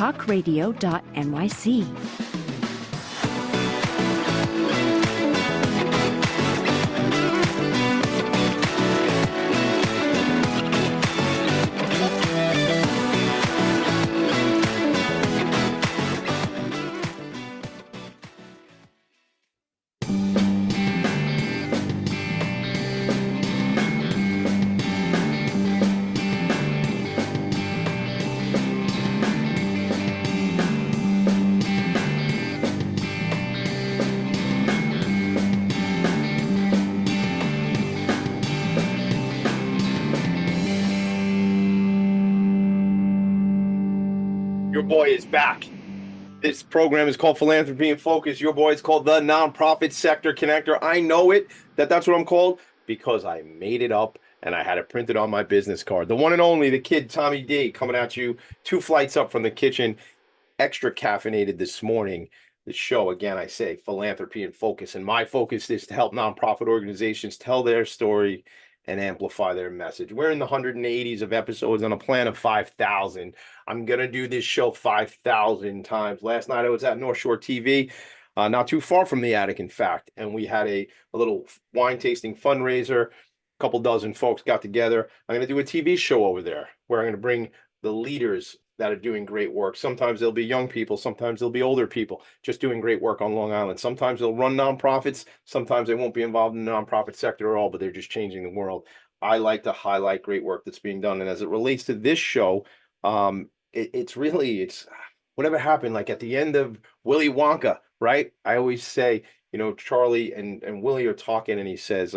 talkradio.nyc. Your boy is back. This program is called Philanthropy and Focus. Your boy is called the Nonprofit Sector Connector. I know that's what I'm called because I made it up and I had it printed on my business card. The one and only, the kid Tommy D, coming at you 2 flights up from the kitchen, extra caffeinated this morning. The show, again, I say Philanthropy and Focus. And my focus is to help nonprofit organizations tell their story and amplify their message. We're in the 180s of episodes on a plan of 5,000. I'm going to do this show 5,000 times. Last night I was at North Shore TV, not too far from the attic, in fact, and we had a little wine tasting fundraiser. A couple dozen folks got together. I'm going to do a TV show over there where I'm going to bring the leaders that are doing great work. Sometimes they'll be young people, sometimes they'll be older people just doing great work on Long Island. Sometimes they'll run nonprofits, sometimes they won't be involved in the nonprofit sector at all, but they're just changing the world. I like to highlight great work that's being done. And as it relates to this show, it's whatever happened, like at the end of Willy Wonka, right? I always say, Charlie and Willie are talking and he says,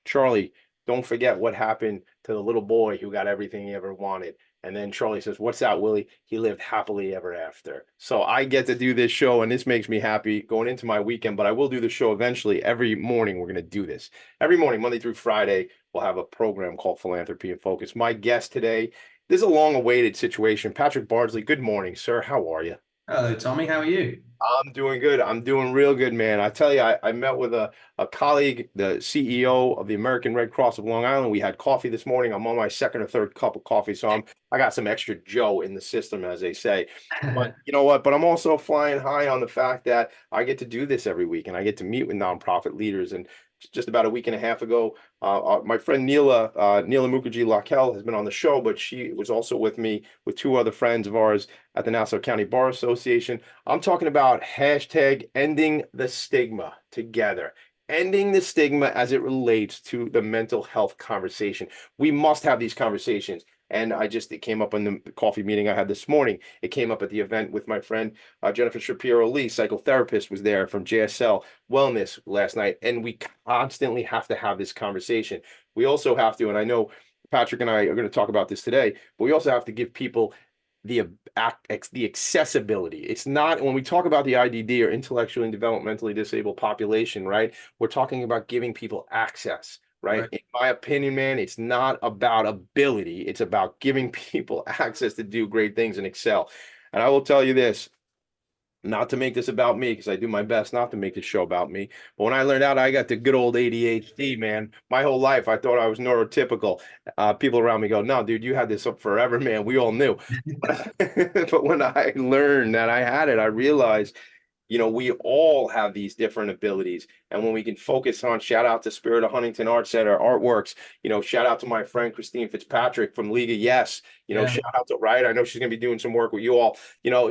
Charlie, don't forget what happened to the little boy who got everything he ever wanted. And then Charlie says, what's that, Willie? He lived happily ever after. So I get to do this show, and this makes me happy going into my weekend, but I will do the show eventually. Every morning, we're going to do this. Every morning, Monday through Friday, we'll have a program called Philanthropy and Focus. My guest today, this is a long-awaited situation. Patrick Bardsley, good morning, sir. How are you? Hello, Tommy. How are you? I'm doing good. I'm doing real good, man. I tell you, I met with a colleague, the CEO of the American Red Cross of Long Island. We had coffee this morning. I'm on my second or third cup of coffee, so I got some extra Joe in the system, as they say. But you know what? But I'm also flying high on the fact that I get to do this every week, and I get to meet with nonprofit leaders. And just about a week and a half ago, my friend Neela Mukherjee Lakel has been on the show, but she was also with me with 2 other friends of ours at the Nassau County Bar Association. I'm talking about hashtag ending the stigma together. Ending the stigma as it relates to the mental health conversation. We must have these conversations. And it came up in the coffee meeting I had this morning. It came up at the event with my friend, Jennifer Shapiro-Lee, psychotherapist, was there from JSL Wellness last night. And we constantly have to have this conversation. We also have to, and I know Patrick and I are going to talk about this today, but we also have to give people the accessibility. It's not, when we talk about the IDD or intellectually and developmentally disabled population, right? We're talking about giving people access. Right? In my opinion, man, it's not about ability. It's about giving people access to do great things and excel. And I will tell you this, not to make this about me, because I do my best not to make this show about me. But when I learned out I got the good old ADHD, man, my whole life I thought I was neurotypical. People around me go, no, dude, you had this up forever, man. We all knew. But when I learned that I had it, I realized we all have these different abilities. And when we can focus on, shout out to Spirit of Huntington Art Center, Artworks, shout out to my friend Christine Fitzpatrick from League of Yes, shout out to, right? I know she's going to be doing some work with you all,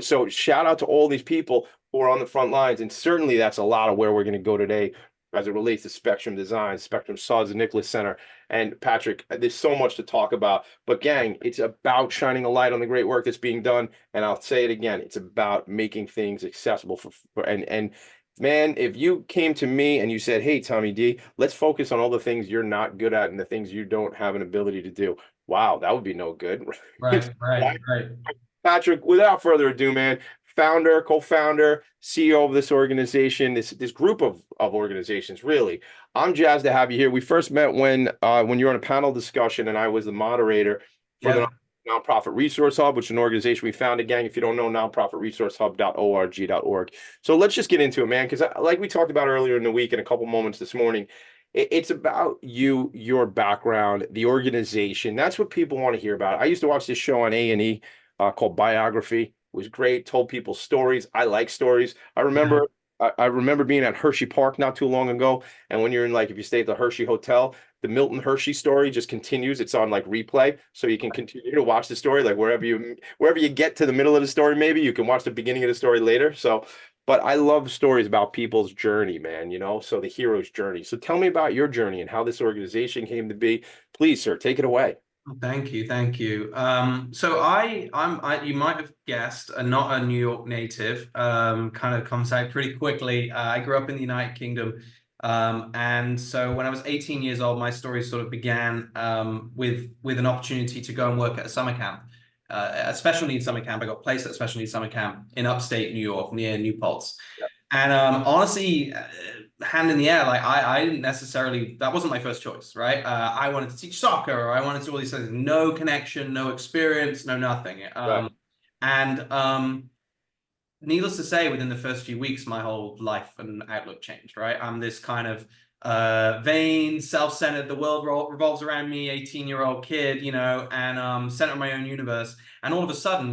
so shout out to all these people who are on the front lines. And certainly that's a lot of where we're going to go today as it relates to Spectrum Design, Spectrum Suds, and Nicholas Center. And Patrick, there's so much to talk about. But gang, it's about shining a light on the great work that's being done. And I'll say it again, it's about making things accessible and man, if you came to me and you said, hey, Tommy D, let's focus on all the things you're not good at and the things you don't have an ability to do. Wow, that would be no good. Right. Patrick, without further ado, man, founder, co-founder, CEO of this organization, this group of organizations, really. I'm jazzed to have you here. We first met when you were on a panel discussion and I was the moderator for the Nonprofit Resource Hub, which is an organization we founded, gang. If you don't know, nonprofitresourcehub.org.org. So let's just get into it, man, because like we talked about earlier in the week in a couple moments this morning, it's about you, your background, the organization. That's what people want to hear about. I used to watch this show on A&E called Biography. was great, told people stories. I like stories. Yeah. I remember being at Hershey Park not too long ago, and when you're in, like, if you stay at the Hershey Hotel, the Milton Hershey story just continues. It's on like replay, so you can continue to watch the story, like wherever you get to the middle of the story, maybe you can watch the beginning of the story later. So, but I love stories about people's journey, man, so the hero's journey. So tell me about your journey and how this organization came to be. Please, sir, take it away. Thank you, thank you. So you might have guessed, not a New York native. Kind of comes out pretty quickly. I grew up in the United Kingdom, and so when I was 18 years old, my story sort of began with an opportunity to go and work at a summer camp, a special needs summer camp. I got placed at a special needs summer camp in upstate New York near New Paltz. And honestly, hand in the air, like I didn't necessarily, that wasn't my first choice, right? I wanted to teach soccer, or I wanted to do all these things. No connection, no experience, no nothing. Right. And needless to say, within the first few weeks, my whole life and outlook changed, right? I'm this kind of vain, self-centered, the world revolves around me, 18-year-old kid, and center of my own universe. And all of a sudden,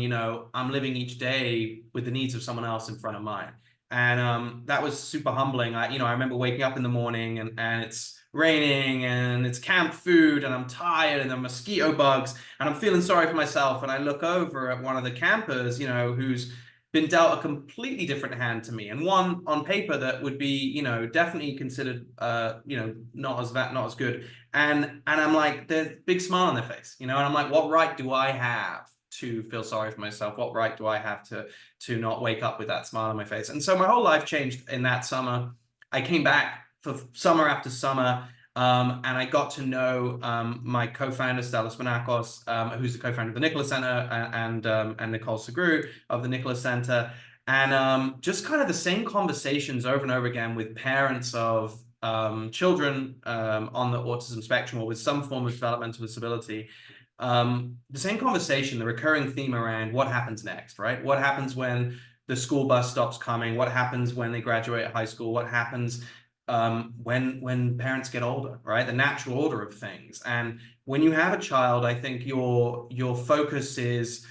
I'm living each day with the needs of someone else in front of mine. And that was super humbling. I remember waking up in the morning and it's raining and it's camp food and I'm tired and there are mosquito bugs and I'm feeling sorry for myself. And I look over at one of the campers, who's been dealt a completely different hand to me, and one on paper that would be, definitely considered, not as good. And I'm like, there's a big smile on their face, and I'm like, what right do I have to feel sorry for myself? What right do I have to not wake up with that smile on my face? And so my whole life changed in that summer. I came back for summer after summer. And I got to know my co-founder, Stella Spinakos, who's the co-founder of the Nicholas Center, and Nicole Segru of the Nicholas Center. And just kind of the same conversations over and over again with parents of children on the autism spectrum or with some form of developmental disability. The same conversation, the recurring theme around what happens next, right? What happens when the school bus stops coming? What happens when they graduate high school? What happens when parents get older, right? The natural order of things. And when you have a child, I think your focus is,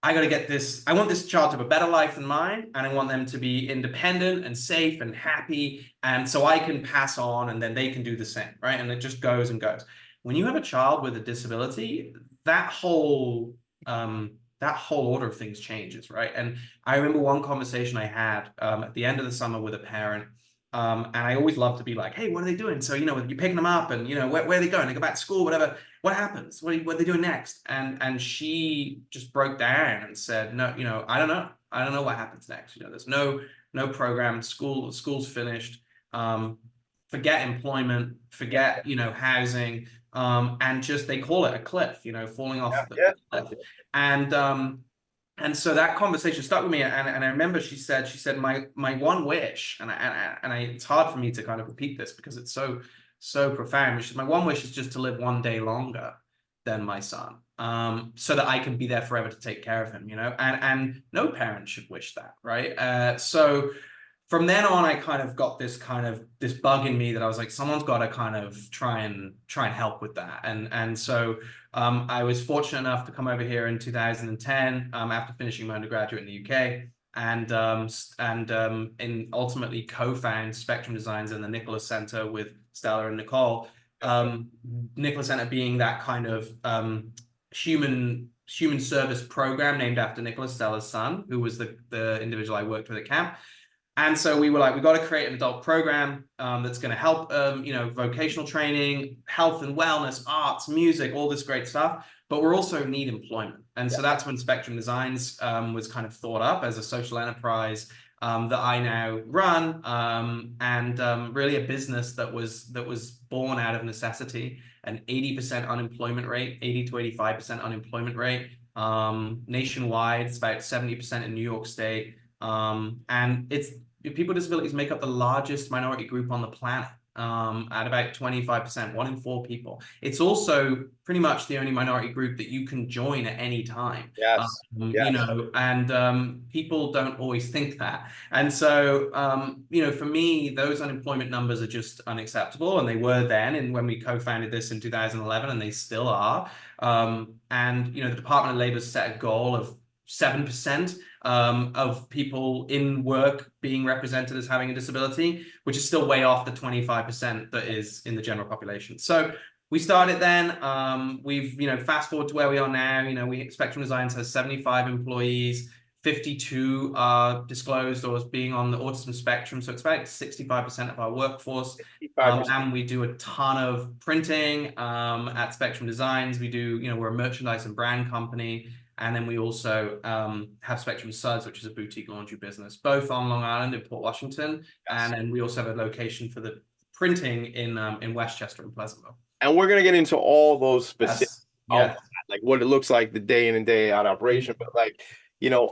I got to get this, I want this child to have a better life than mine, and I want them to be independent and safe and happy, and so I can pass on and then they can do the same, right? And it just goes and goes. When you have a child with a disability, that whole order of things changes, right? And I remember one conversation I had at the end of the summer with a parent. And I always love to be like, hey, what are they doing? So, you're picking them up and, where are they going? They go back to school, whatever. What happens? What are they doing next? And she just broke down and said, no, I don't know. I don't know what happens next. There's no program. School's finished. Forget employment, forget, housing. And just, they call it a cliff, falling Yeah, off the yeah. cliff. And so that conversation stuck with me, and I remember she said my one wish, and it's hard for me to kind of repeat this because it's so profound. She said, my one wish is just to live one day longer than my son, so that I can be there forever to take care of him, and no parent should wish that, right? So from then on, I kind of got this bug in me that I was like, someone's got to kind of try and help with that. And so I was fortunate enough to come over here in 2010 after finishing my undergraduate in the UK, and ultimately co-found Spectrum Designs and the Nicholas Center with Stella and Nicole. Nicholas Center being that kind of human service program named after Nicholas, Stella's son, who was the individual I worked with at camp. And so we were like, we got to create an adult program that's going to help, vocational training, health and wellness, arts, music, all this great stuff. But we're also need employment. And so that's when Spectrum Designs was kind of thought up as a social enterprise that I now run, and really a business that was born out of necessity. An 80% unemployment rate, 80 to 85% unemployment rate nationwide. It's about 70% in New York State. And people with disabilities make up the largest minority group on the planet, at about 25%, 1 in 4 people. It's also pretty much the only minority group that you can join at any time. Yes. Yes. And people don't always think that. And so, for me, those unemployment numbers are just unacceptable. And they were then, and when we co-founded this in 2011, and they still are. And, the Department of Labor set a goal of 7% of people in work being represented as having a disability, which is still way off the 25% that is in the general population. So we started then. We've, fast forward to where we are now. Spectrum Designs has 75 employees. 52 are disclosed or as being on the autism spectrum. So it's about 65% of our workforce. And we do a ton of printing at Spectrum Designs. We do, we're a merchandise and brand company. And then we also have Spectrum Suds, which is a boutique laundry business, both on Long Island in Port Washington. Yes. And then we also have a location for the printing in Westchester and Pleasantville. And we're going to get into all those specifics, yes. like what it looks like the day in and day out operation. But like,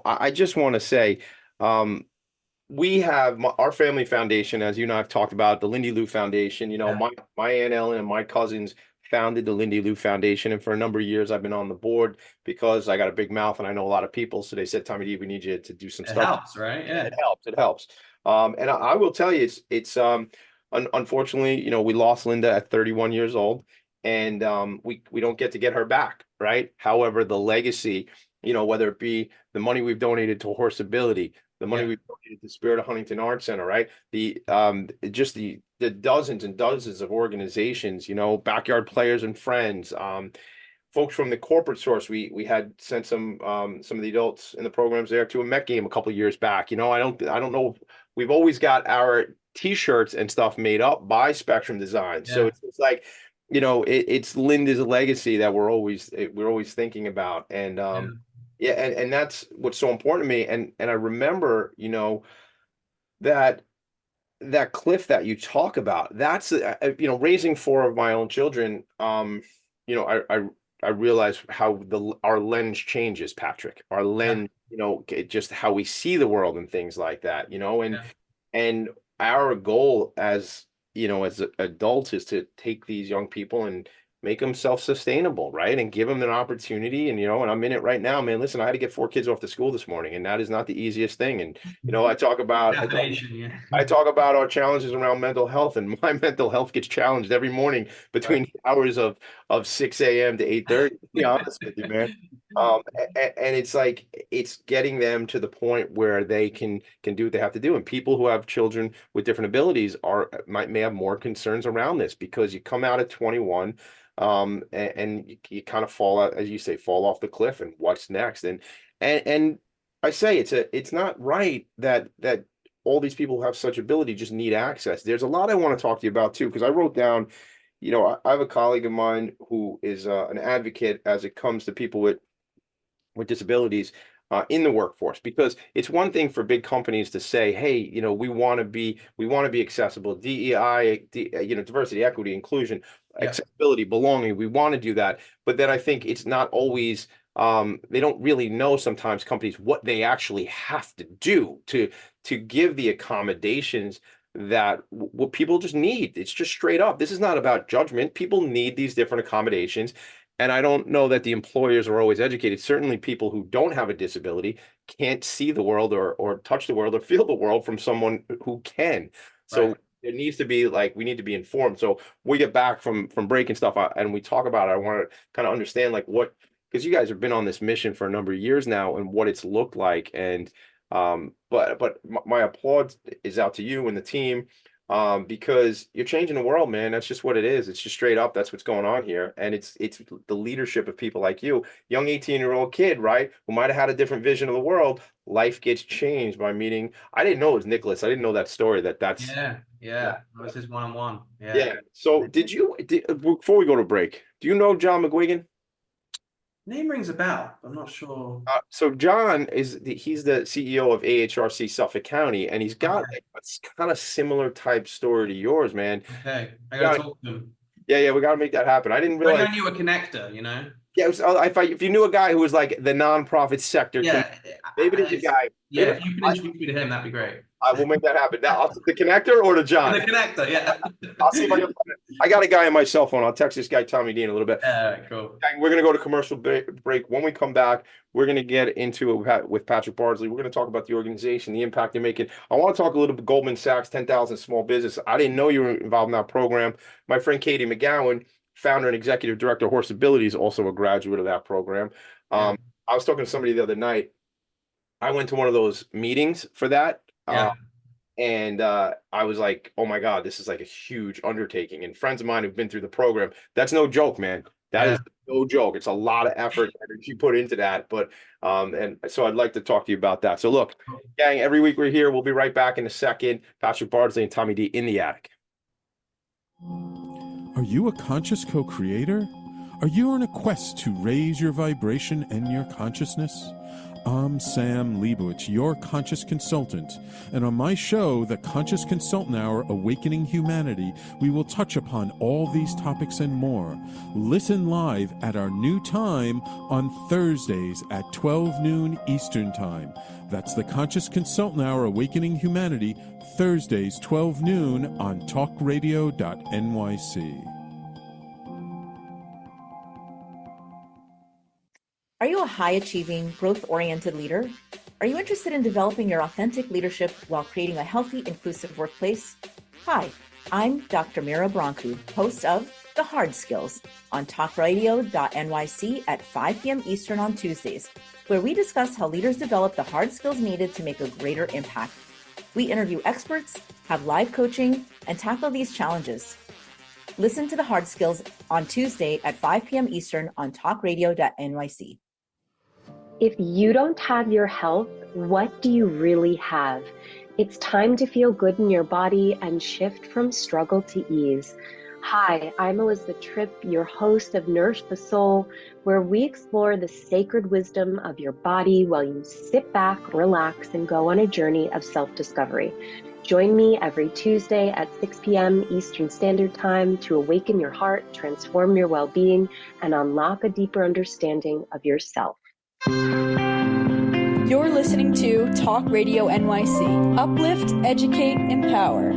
I just want to say, we have our family foundation, as you and I have talked about, the Lindy Lou Foundation. My Aunt Ellen and my cousins founded the Lindy Lou Foundation, and for a number of years I've been on the board because I got a big mouth and I know a lot of people. So they said, Tommy D, we need you to do some stuff. It helps, right? Yeah, it helps. And I will tell you, it's unfortunately, we lost Linda at 31 years old, and we don't get her back, right? However, the legacy, whether it be the money we've donated to Horseability, the money we've donated to Spirit of Huntington Arts Center, right? The just the dozens and dozens of organizations, Backyard Players and Friends, folks from the corporate source. We had sent some of the adults in the programs there to a Met game a couple of years back. I don't know. We've always got our T-shirts and stuff made up by Spectrum Design. Yeah. So it's like, it's Linda's legacy that we're always thinking about. And and that's what's so important to me. And I remember, that cliff that you talk about, that's raising four of my own children. I realize how our lens changes, Patrick. Our lens, just how we see the world and things like that, and our goal as adults is to take these young people and make them self-sustainable, right? And give them an opportunity. And, and I'm in it right now, man. Listen, I had to get 4 kids off to school this morning, and that is not the easiest thing. And, I talk about our challenges around mental health, and my mental health gets challenged every morning between the hours of 6 a.m. to 8:30, to be honest with you, man. And it's like, it's getting them to the point where they can do what they have to do. And people who have children with different abilities may have more concerns around this, because you come out at 21, and you kind of fall out, as you say, fall off the cliff, and what's next? And I say it's not right that all these people who have such ability just need access. There's a lot I want to talk to you about too, because I wrote down, I have a colleague of mine who is an advocate as it comes to people with disabilities in the workforce, because it's one thing for big companies to say, hey, we want to be accessible, DEI, diversity, equity, inclusion, accessibility, belonging. We want to do that. But then I think it's not always, they don't really know sometimes, companies, what they actually have to do to give the accommodations that what people just need. It's just straight up. This is not about judgment. People need these different accommodations. And I don't know that the employers are always educated. Certainly people who don't have a disability can't see the world or touch the world or feel the world from someone who can. So it needs to be like, we need to be informed. So we get back from break and stuff, and we talk about it. I want to kind of understand like because you guys have been on this mission for a number of years now, and what it's looked like. And but my applause is out to you and the team, because you're changing the world, man. That's just what it is. It's just straight up. That's what's going on here. And it's the leadership of people like you, young 18-year-old kid, right? Who might have had a different vision of the world. Life gets changed by meeting. I didn't know it was Nicholas. I didn't know that story. That's yeah. That was his one-on-one. Yeah. So before we go to break, do you know John McGuigan? Name rings a bell. I'm not sure. So John he's the CEO of AHRC Suffolk County, and he's got like a kind of similar type story to yours, man. Okay, I gotta talk to him. Yeah, we gotta make that happen. I didn't realize I knew a connector, Yeah, if you knew a guy who was like the nonprofit sector, maybe there's a guy. Yeah, if you can introduce me to him, that'd be great. I will make that happen. Now, the connector or to John? The connector, yeah. I'll see if I can find it. I got a guy on my cell phone. I'll text this guy, Tommy D, in a little bit. Cool. We're going to go to commercial break. When we come back, we're going to get into it with Patrick Bardsley. We're going to talk about the organization, the impact they're making. I want to talk a little bit Goldman Sachs, 10,000 small business. I didn't know you were involved in that program. My friend Katie McGowan, founder and executive director of Horseability, is also a graduate of that program. I was talking to somebody the other night, I went to one of those meetings for that. Yeah. And I was like, oh my God, this is like a huge undertaking. And friends of mine who've been through the program, that's no joke, man. That is Yeah. no joke. It's a lot of effort and energy put into that. But and so I'd like to talk to you about that. So look, gang, every week we're here. We'll be right back in a second. Patrick Bardsley and Tommy D in the attic. Are you a conscious co-creator? Are you on a quest to raise your vibration and your consciousness? I'm Sam Leibowitz, your conscious consultant, and on my show, The Conscious Consultant Hour Awakening Humanity, we will touch upon all these topics and more. Listen live at our new time on Thursdays at 12 noon Eastern Time. That's The Conscious Consultant Hour Awakening Humanity, Thursdays 12 noon on talkradio.nyc. Are you a high-achieving, growth-oriented leader? Are you interested in developing your authentic leadership while creating a healthy, inclusive workplace? Hi, I'm Dr. Mira Brancu, host of The Hard Skills on talkradio.nyc at 5 p.m. Eastern on Tuesdays, where we discuss how leaders develop the hard skills needed to make a greater impact. We interview experts, have live coaching, and tackle these challenges. Listen to The Hard Skills on Tuesday at 5 p.m. Eastern on talkradio.nyc. If you don't have your health, what do you really have? It's time to feel good in your body and shift from struggle to ease. Hi, I'm Elizabeth Tripp, your host of Nourish the Soul, where we explore the sacred wisdom of your body while you sit back, relax, and go on a journey of self-discovery. Join me every Tuesday at 6 p.m. Eastern Standard Time to awaken your heart, transform your well-being, and unlock a deeper understanding of yourself. You're listening to Talk Radio NYC. Uplift, educate, empower.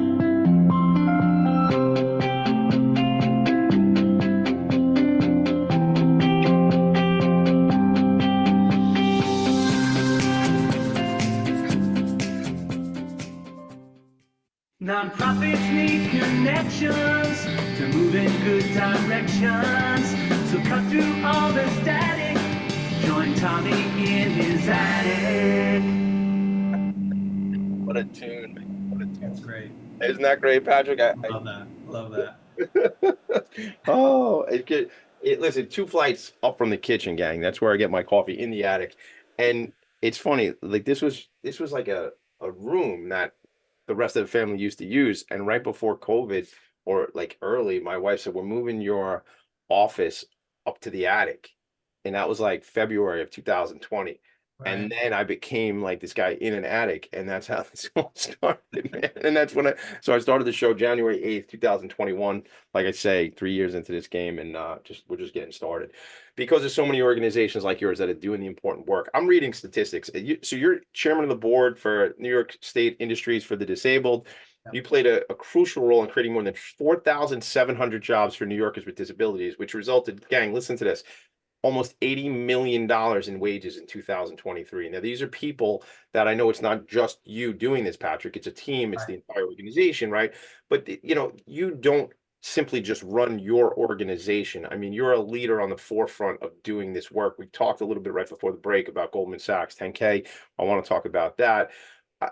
Nonprofits need connections to move in good directions. So cut through all the static. Join Tommy in his attic. What a tune, man. What a tune. That's great. Isn't that great, Patrick? Love that. Love that. Oh, listen, 2 flights up from the kitchen, gang. That's where I get my coffee, in the attic. And it's funny, like this was like a room that the rest of the family used to use. And right before COVID, or like early, my wife said, we're moving your office up to the attic. And that was like February of 2020. And then I became like this guy in an attic, and that's how this all started, man. And that's when I started the show January 8th, 2021. Like I say, 3 years into this game, and we're just getting started. Because there's so many organizations like yours that are doing the important work. I'm reading statistics. So you're chairman of the board for New York State Industries for the Disabled. You played a crucial role in creating more than 4,700 jobs for New Yorkers with disabilities, which resulted, gang, listen to this, almost $80 million in wages in 2023. Now, these are people that I know it's not just you doing this, Patrick. It's a team. It's the entire organization, right? But, you don't simply just run your organization. I mean, you're a leader on the forefront of doing this work. We talked a little bit right before the break about Goldman Sachs 10K. I want to talk about that.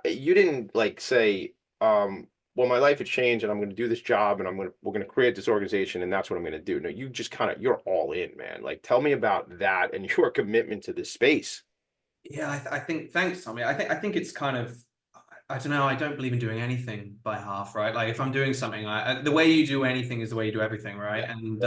You didn't like say, well, my life has changed and I'm going to do this job and we're going to create this organization and that's what I'm going to do. No, you just you're all in, man. Like, tell me about that and your commitment to this space. Yeah, I think, thanks, Tommy. I think it's kind of, I don't know, I don't believe in doing anything by half, right? Like if I'm doing something, the way you do anything is the way you do everything, right? And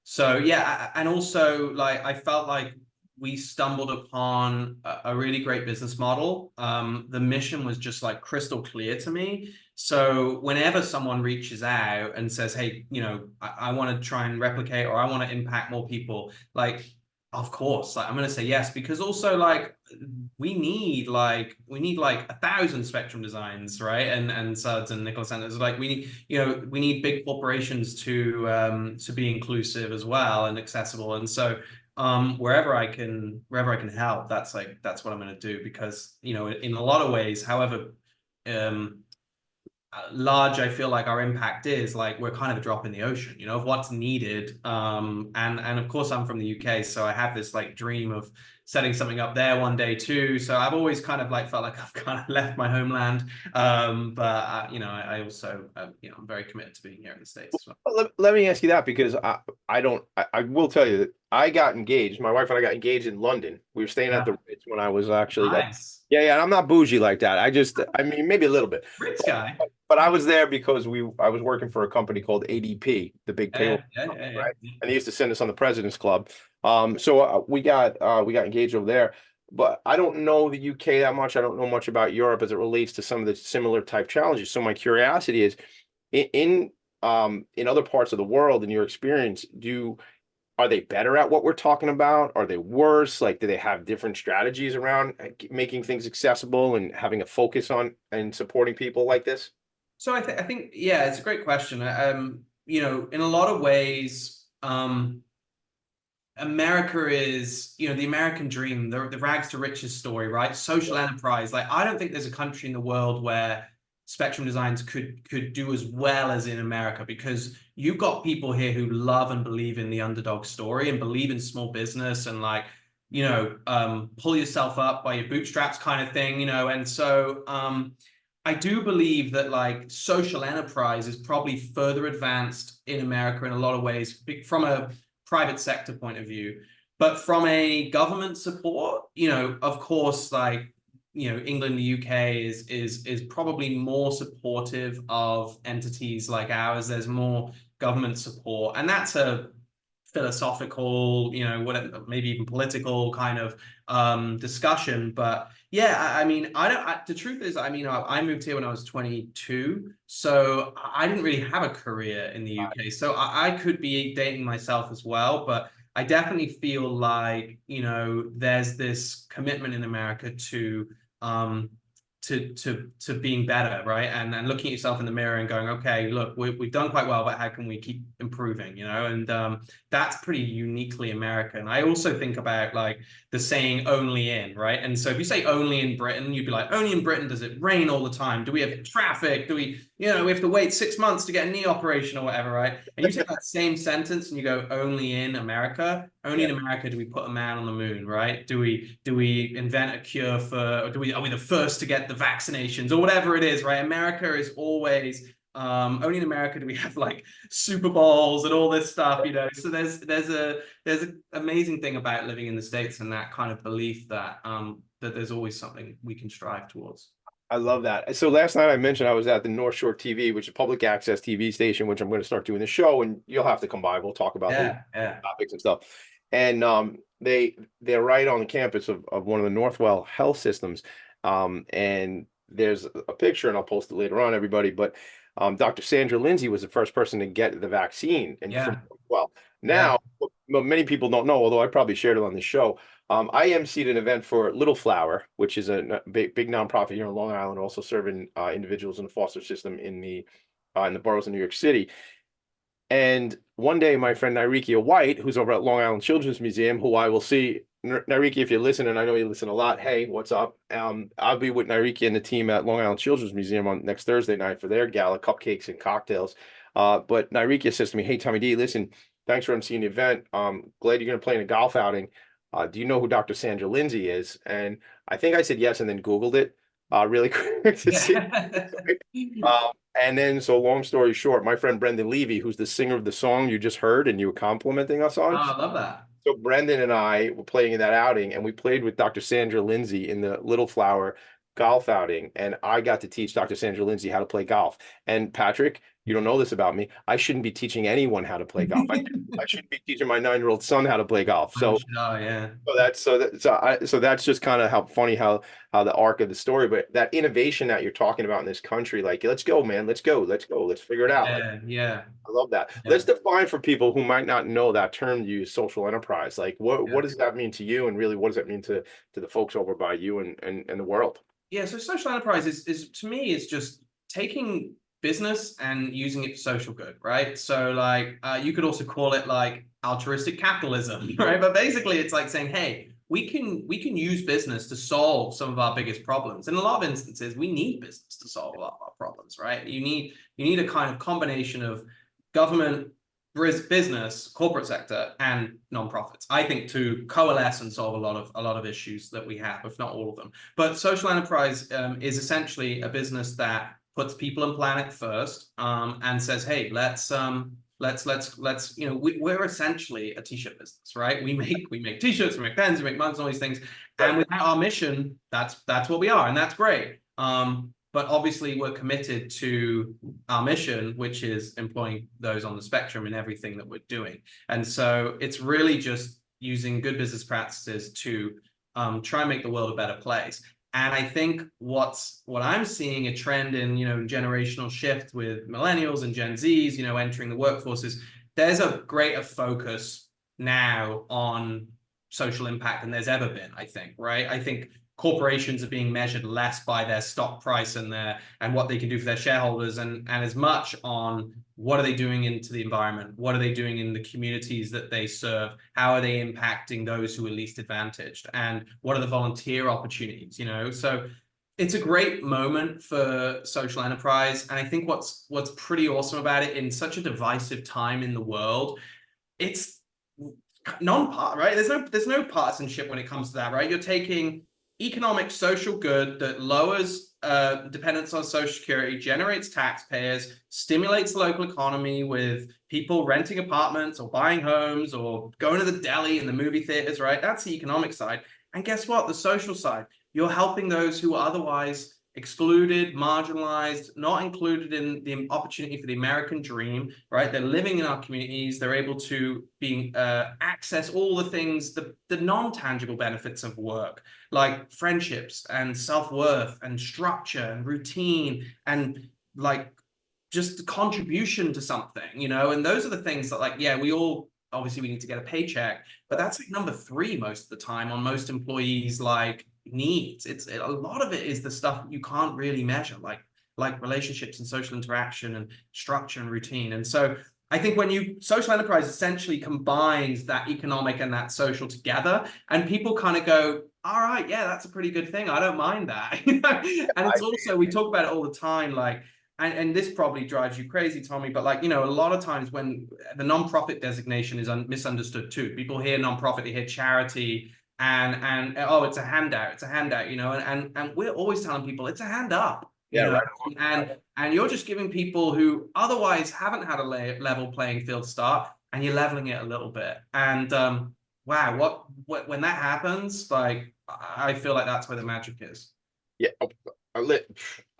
so yeah, and also like I felt like we stumbled upon a really great business model. The mission was just like crystal clear to me. So whenever someone reaches out and says, hey, I want to try and replicate, or I want to impact more people, like, of course, like I'm going to say yes, because also like we need like 1,000 Spectrum designs, right? And Suds and Nicholas Sanders. Like we need big corporations to be inclusive as well and accessible. And so wherever I can help, that's what I'm going to do, because in a lot of ways, however large I feel like our impact is, like we're kind of a drop in the ocean, you know, of what's needed. And of course I'm from the UK, so I have this like dream of setting something up there one day too. So I've always kind of like felt like I've kind of left my homeland. But you know, I also you know, I'm very committed to being here in the States as well. Let me ask you that, because I will tell you that I got engaged. My wife and I got engaged in London. We were staying at the Ritz when I was actually Nice. yeah, and I'm not bougie like that. I mean, maybe a little bit. Ritz guy. But I was there because I was working for a company called ADP, the big payroll company, right? And they used to send us on the President's Club. So we got engaged over there. But I don't know the UK that much. I don't know much about Europe as it relates to some of the similar type challenges. So my curiosity is, in other parts of the world, in your experience, are they better at what we're talking about? Are they worse? Like, do they have different strategies around making things accessible and having a focus on and supporting people like this? So I think, yeah, it's a great question. You know, in a lot of ways, America is, you know, the American dream, the rags to riches story, right? Social enterprise. Like, I don't think there's a country in the world where spectrum designs could do as well as in America, because you've got people here who love and believe in the underdog story and believe in small business and, like, you know, pull yourself up by your bootstraps kind of thing, you know. And so I do believe that, like, social enterprise is probably further advanced in America in a lot of ways from a private sector point of view. But from a government support, you know, of course, like, you know, England, the UK is probably more supportive of entities like ours. There's more government support, and that's a philosophical, you know, whatever, maybe even political kind of discussion. But yeah, I mean, the truth is, I mean, I moved here when I was 22, so I didn't really have a career in the UK. So I could be dating myself as well, but I definitely feel like, you know, there's this commitment in America to being better, right? And looking at yourself in the mirror and going, okay, look, we've done quite well, but how can we keep improving, you know? And that's pretty uniquely American. I also think about, like, the saying only in, right? And so if you say only in Britain, you'd be like, only in Britain does it rain all the time? Do we have traffic? Do we, you know, we have to wait 6 months to get a knee operation or whatever, right? And you take that same sentence and you go, only in America, only in America do we put a man on the moon, right? Do we invent a cure for, or are we the first to get the vaccinations or whatever it is, right? America is always, only in America do we have, like, Super Bowls and all this stuff, you know. So there's an amazing thing about living in the States and that kind of belief that that there's always something we can strive towards. I love that. So last night I mentioned I was at the North Shore TV, which is a public access TV station, which I'm going to start doing the show, and you'll have to come by. We'll talk about topics and stuff. And they're right on the campus of one of the Northwell health systems. And there's a picture, and I'll post it later on, everybody. But Dr. Sandra Lindsay was the first person to get the vaccine. And well, now many people don't know, although I probably shared it on the show. I emceed an event for Little Flower, which is a big nonprofit here in Long Island, also serving individuals in the foster system in the boroughs of New York City. And one day, my friend Nyrekia White, who's over at Long Island Children's Museum, who I will see, Nyrekia, if you listen, and I know you listen a lot, hey, what's up? I'll be with Nyrekia and the team at Long Island Children's Museum on next Thursday night for their gala, cupcakes and cocktails. But Nyrekia says to me, hey, Tommy D, listen, thanks for emceeing the event. Glad you're going to play in a golf outing. Do you know who Dr. Sandra Lindsay is? And I think I said yes, and then Googled it really quick to see. And then, so long story short, my friend Brendan Levy, who's the singer of the song you just heard and you were complimenting us on. Oh, I love that. So Brendan and I were playing in that outing, and we played with Dr. Sandra Lindsay in the Little Flower golf outing. And I got to teach Dr. Sandra Lindsay how to play golf. And Patrick, you don't know this about me, I shouldn't be teaching anyone how to play golf. I shouldn't be teaching my 9-year-old son how to play golf. So, so that's just kind of how funny how the arc of the story, but that innovation that you're talking about in this country, like, let's go, man, let's figure it out. I love that. Let's define for people who might not know that term you use, social enterprise. Like, what does that mean to you, and really what does that mean to the folks over by you and the world? Yeah, so social enterprise is to me, is just taking business and using it for social good, right? So, like, you could also call it, like, altruistic capitalism, right? But basically it's like saying, hey, we can use business to solve some of our biggest problems. In a lot of instances, we need business to solve a lot of our problems, right? You need a kind of combination of government, business, corporate sector, and nonprofits, I think, to coalesce and solve a lot of issues that we have, if not all of them. But social enterprise is essentially a business that puts people and planet first, and says, hey, let's we're essentially a t-shirt business, right? We make t-shirts, we make pens, we make mugs, all these things, and without our mission, that's what we are, and that's great. But obviously, we're committed to our mission, which is employing those on the spectrum in everything that we're doing. And so it's really just using good business practices to try and make the world a better place. And I think what I'm seeing a trend in, generational shift with millennials and Gen Zs, entering the workforce, is there's a greater focus now on social impact than there's ever been, I think, right? I think corporations are being measured less by their stock price and what they can do for their shareholders, and as much on what are they doing into the environment, what are they doing in the communities that they serve, how are they impacting those who are least advantaged, and what are the volunteer opportunities, So it's a great moment for social enterprise, and I think what's pretty awesome about it in such a divisive time in the world, it's right? There's no partisanship when it comes to that, right? You're taking economic social good that lowers dependence on Social Security, generates taxpayers, stimulates the local economy with people renting apartments or buying homes or going to the deli and the movie theaters, right? That's the economic side. And guess what? The social side, you're helping those who are otherwise excluded, marginalized, not included in the opportunity for the American dream, right? They're living in our communities. They're able to access all the things, the non-tangible benefits of work, like friendships and self-worth and structure and routine and like just contribution to something, and those are the things that we all, obviously we need to get a paycheck, but that's like number 3 most of the time on most employees needs. A lot of it is the stuff you can't really measure, like relationships and social interaction and structure and routine. And so I think when social enterprise essentially combines that economic and that social together, and people kind of go, all right, yeah, that's a pretty good thing, I don't mind that. And it's also, we talk about it all the time, and this probably drives you crazy, Tommy, but a lot of times when the nonprofit designation is misunderstood too, people hear nonprofit, they hear charity, and oh, it's a handout, and we're always telling people it's a hand up, Right. And you're just giving people who otherwise haven't had a level playing field start, and you're leveling it a little bit. And wow, when that happens, I feel like that's where the magic is. Yeah.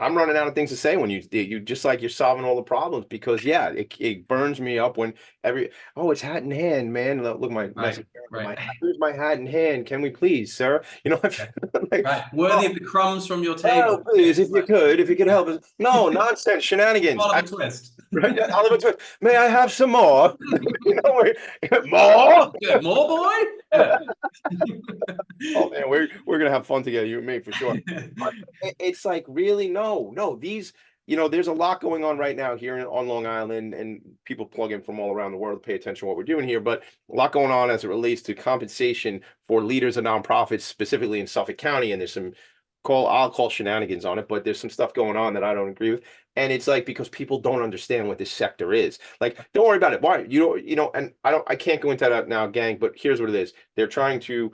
I'm running out of things to say when you just like you're solving all the problems, because it burns me up when it's hat in hand, man. Look, my message. Right. Here's my hat in hand. Can we please, sir? Right. Worthy of the crumbs from your table. Oh, please, if you could help us. No nonsense, shenanigans. Oliver Twist. Right, Oliver Twist. May I have some more? More? Good, more, boy. Yeah. Oh man, we're gonna have fun together, you and me, for sure. It's like, really, no. These, there's a lot going on right now here on Long Island, and people plug in from all around the world to pay attention to what we're doing here. But a lot going on as it relates to compensation for leaders of nonprofits, specifically in Suffolk County. And there's some I'll call shenanigans on it, but there's some stuff going on that I don't agree with. And it's because people don't understand what this sector is. Don't worry about it. Why? And I can't go into that now, gang, but here's what it is. They're trying to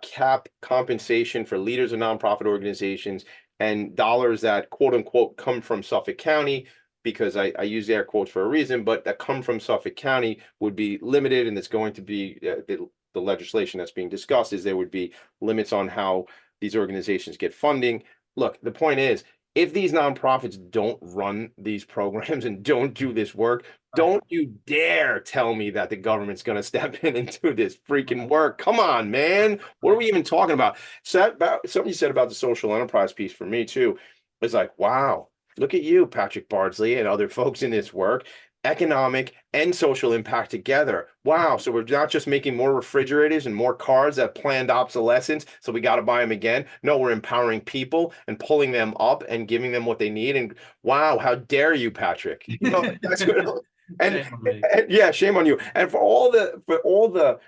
cap compensation for leaders of nonprofit organizations and dollars that, quote unquote, come from Suffolk County, because I use air quotes for a reason, but that come from Suffolk County would be limited. And it's going to be the legislation that's being discussed is there would be limits on how these organizations get funding. Look, the point is, if these nonprofits don't run these programs and don't do this work, don't you dare tell me that the government's going to step in and do this freaking work. Come on, man. What are we even talking about? Something you said about the social enterprise piece for me too is wow, look at you, Patrick Bardsley, and other folks in this work. Economic and social impact together. Wow. So we're not just making more refrigerators and more cars at planned obsolescence, so we got to buy them again. No, we're empowering people and pulling them up and giving them what they need. And wow, how dare you, Patrick? That's good. And yeah, shame on you. And for all the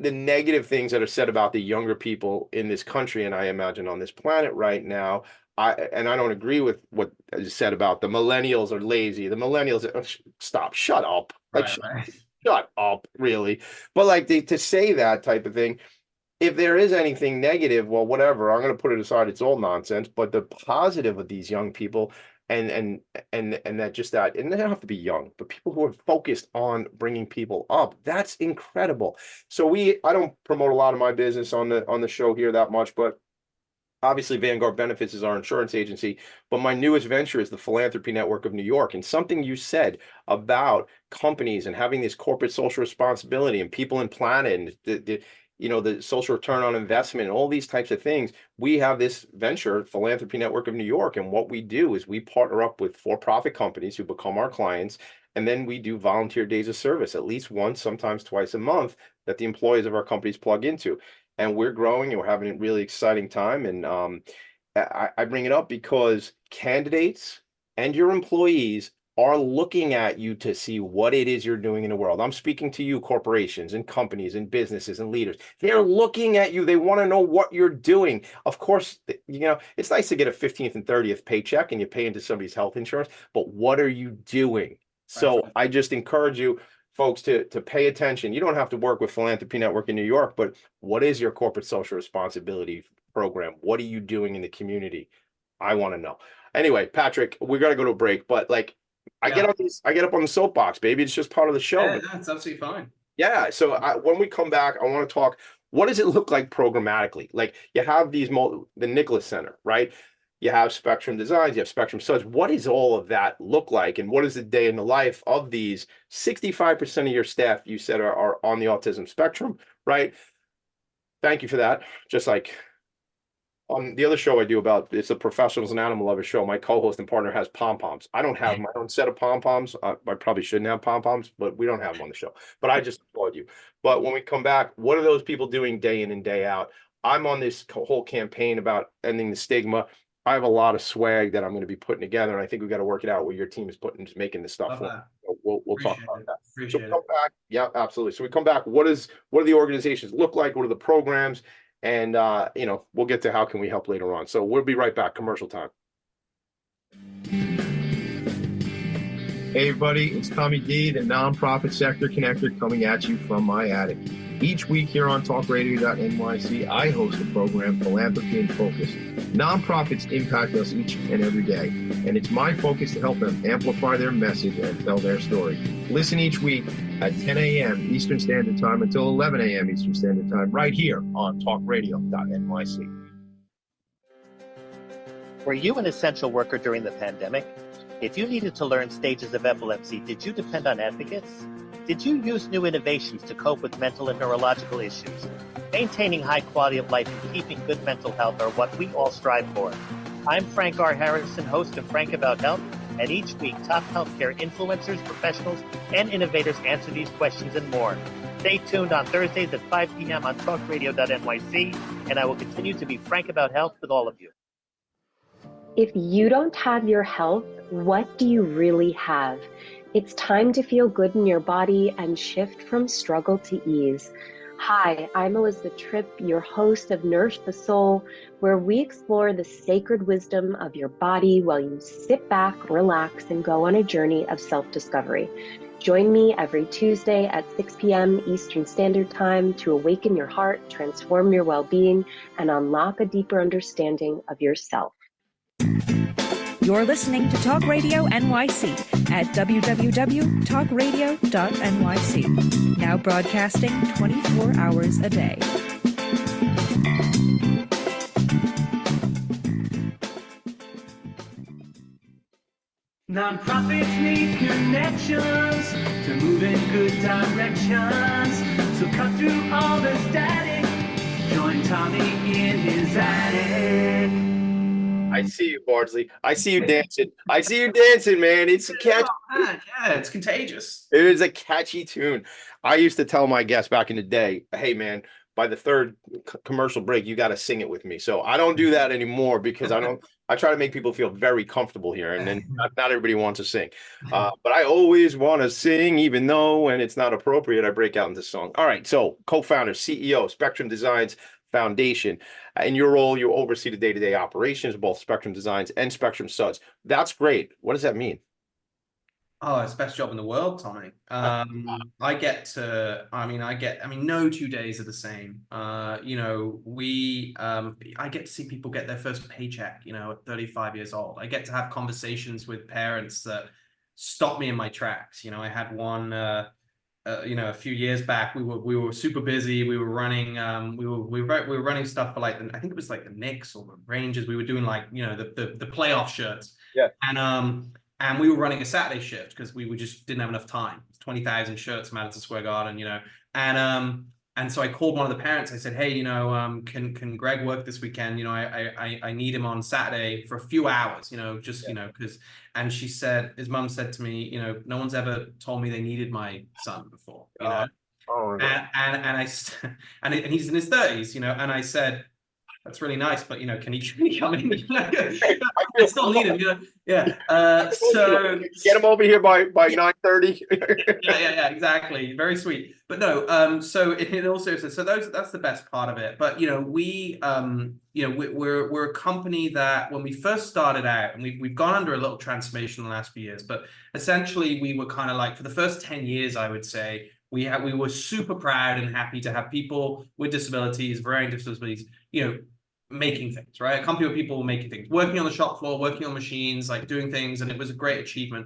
the negative things that are said about the younger people in this country, and I imagine on this planet right now, I don't agree with what is said about the millennials are lazy. The millennials, stop, shut up, like Right. shut up, really. But like to say that type of thing, if there is anything negative, well, whatever, I'm going to put it aside. It's all nonsense. But the positive of these young people, and that just that, and they don't have to be young, but people who are focused on bringing people up, that's incredible. So I don't promote a lot of my business on the show here that much, but obviously Vanguard Benefits is our insurance agency, but my newest venture is the Philanthropy Network of New York. And something you said about companies and having this corporate social responsibility and people in planet and the social return on investment and all these types of things. We have this venture, Philanthropy Network of New York, and what we do is we partner up with for-profit companies who become our clients, and then we do volunteer days of service at least once, sometimes twice a month, that the employees of our companies plug into. And we're growing and we're having a really exciting time. And I bring it up because candidates and your employees are looking at you to see what it is you're doing in the world. I'm speaking to you, corporations and companies and businesses and leaders. They're looking at you. They want to know what you're doing. Of course, it's nice to get a 15th and 30th paycheck and you pay into somebody's health insurance, but what are you doing? So I just encourage you folks to pay attention. You don't have to work with Philanthropy Network in New York, but what is your corporate social responsibility program? What are you doing in the community? I want to know. Anyway, Patrick, we're gonna go to a break, but like I get up on the soapbox, baby. It's just part of the show. Yeah, it's absolutely fine. Yeah. So when we come back, I want to talk, what does it look like programmatically? Like you have the Nicholas Center, right? You have Spectrum Designs, you have Spectrum Studies. What does all of that look like? And what is the day in the life of these 65% of your staff you said are on the autism spectrum, right? Thank you for that. Just like on the other show I do it's a professionals and animal lovers show. My co-host and partner has pom-poms. I don't have my own set of pom-poms. I probably shouldn't have pom-poms, but we don't have them on the show. But I just applaud you. But when we come back, what are those people doing day in and day out? I'm on this whole campaign about ending the stigma. I have a lot of swag that I'm going to be putting together, and I think we got to work it out where your team is making this stuff. So we'll talk about that. So we come back. Yeah, absolutely. So we come back. What do the organizations look like? What are the programs? And we'll get to how can we help later on. So we'll be right back. Commercial time. Hey everybody, it's Tommy D, the nonprofit sector connector, coming at you from my attic. Each week here on talkradio.nyc, I host a program, Philanthropy and Phocus. Nonprofits impact us each and every day, and it's my focus to help them amplify their message and tell their story. Listen each week at 10 a.m. Eastern Standard Time until 11 a.m. Eastern Standard Time, right here on talkradio.nyc. Were you an essential worker during the pandemic? If you needed to learn stages of epilepsy, did you depend on advocates? Did you use new innovations to cope with mental and neurological issues? Maintaining high quality of life and keeping good mental health are what we all strive for. I'm Frank R. Harrison, host of Frank About Health, and each week top healthcare influencers, professionals, and innovators answer these questions and more. Stay tuned on Thursdays at 5 p.m. on talkradio.nyc, and I will continue to be frank about health with all of you. If you don't have your health, what do you really have? It's time to feel good in your body and shift from struggle to ease. Hi, I'm Elizabeth Tripp, your host of Nourish the Soul, where we explore the sacred wisdom of your body while you sit back, relax, and go on a journey of self-discovery. Join me every Tuesday at 6 p.m. Eastern Standard Time to awaken your heart, transform your well-being, and unlock a deeper understanding of yourself. You're listening to Talk Radio NYC at www.talkradio.nyc. Now broadcasting 24 hours a day. Nonprofits need connections to move in good directions. So cut through all the static. Join Tommy in his attic. I see you, Bardsley. I see you dancing. I see you dancing, man. It's a catchy. Yeah, it's contagious. It is a catchy tune. I used to tell my guests back in the day, hey, man, by the third commercial break, you got to sing it with me. So I don't do that anymore because I I try to make people feel very comfortable here, and then not everybody wants to sing. But I always want to sing, even though when it's not appropriate, I break out into song. All right, so co-founder, CEO, Spectrum Designs Foundation. In your role, you oversee the day-to-day operations of both Spectrum Designs and Spectrum Suds. That's great. What does that mean? Oh, it's the best job in the world, Tommy. I mean, no 2 days are the same. You know, I get to see people get their first paycheck, you know, at 35 years old. I get to have conversations with parents that stop me in my tracks. You know, I had one, you know, a few years back. We were super busy. We were running, we were running stuff for like I think it was like the Knicks or the Rangers. We were doing like, you know, the playoff shirts. Yeah. And we were running a Saturday shift because we just didn't have enough time. 20,000 shirts, Madison Square Garden, you know. And so I called one of the parents. I said, hey, you know, can Greg work this weekend? You know, I need him on Saturday for a few hours, you know, just, you know, and she said, his mom said to me, you know, no one's ever told me they needed my son before, you know. And he's in his 30s, you know, and I said, that's really nice, but you know, can he come in? I still need him, you know. Yeah. So get him over here by 9:30. yeah, exactly. Very sweet. But no, so it also says so that's the best part of it. But you know, you know, we're a company that when we first started out, and we've gone under a little transformation in the last few years, but essentially we were kind of like for the first 10 years, I would say, we were super proud and happy to have people with disabilities, varying disabilities, you know, making things, right? A company with people making things, working on the shop floor, working on machines, like doing things, and it was a great achievement.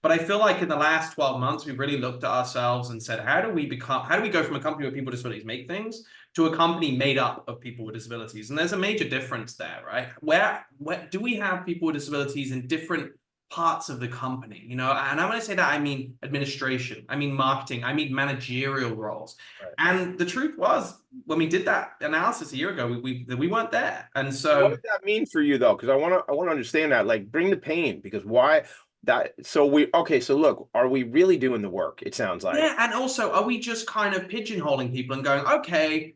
But I feel like in the last 12 months, we've really looked at ourselves and said, how do we go from a company where people with disabilities make things to a company made up of people with disabilities? And there's a major difference there, right? Where do we have people with disabilities in different parts of the company, you know? And when I say that, I mean administration, I mean marketing, I mean managerial roles. Right. And the truth was, when we did that analysis a year ago, we weren't there. And so what does that mean for you though? Because I want to understand that. Like, bring the pain, because why that? So look, are we really doing the work? It sounds like. Yeah, and also, are we just kind of pigeonholing people and going, okay,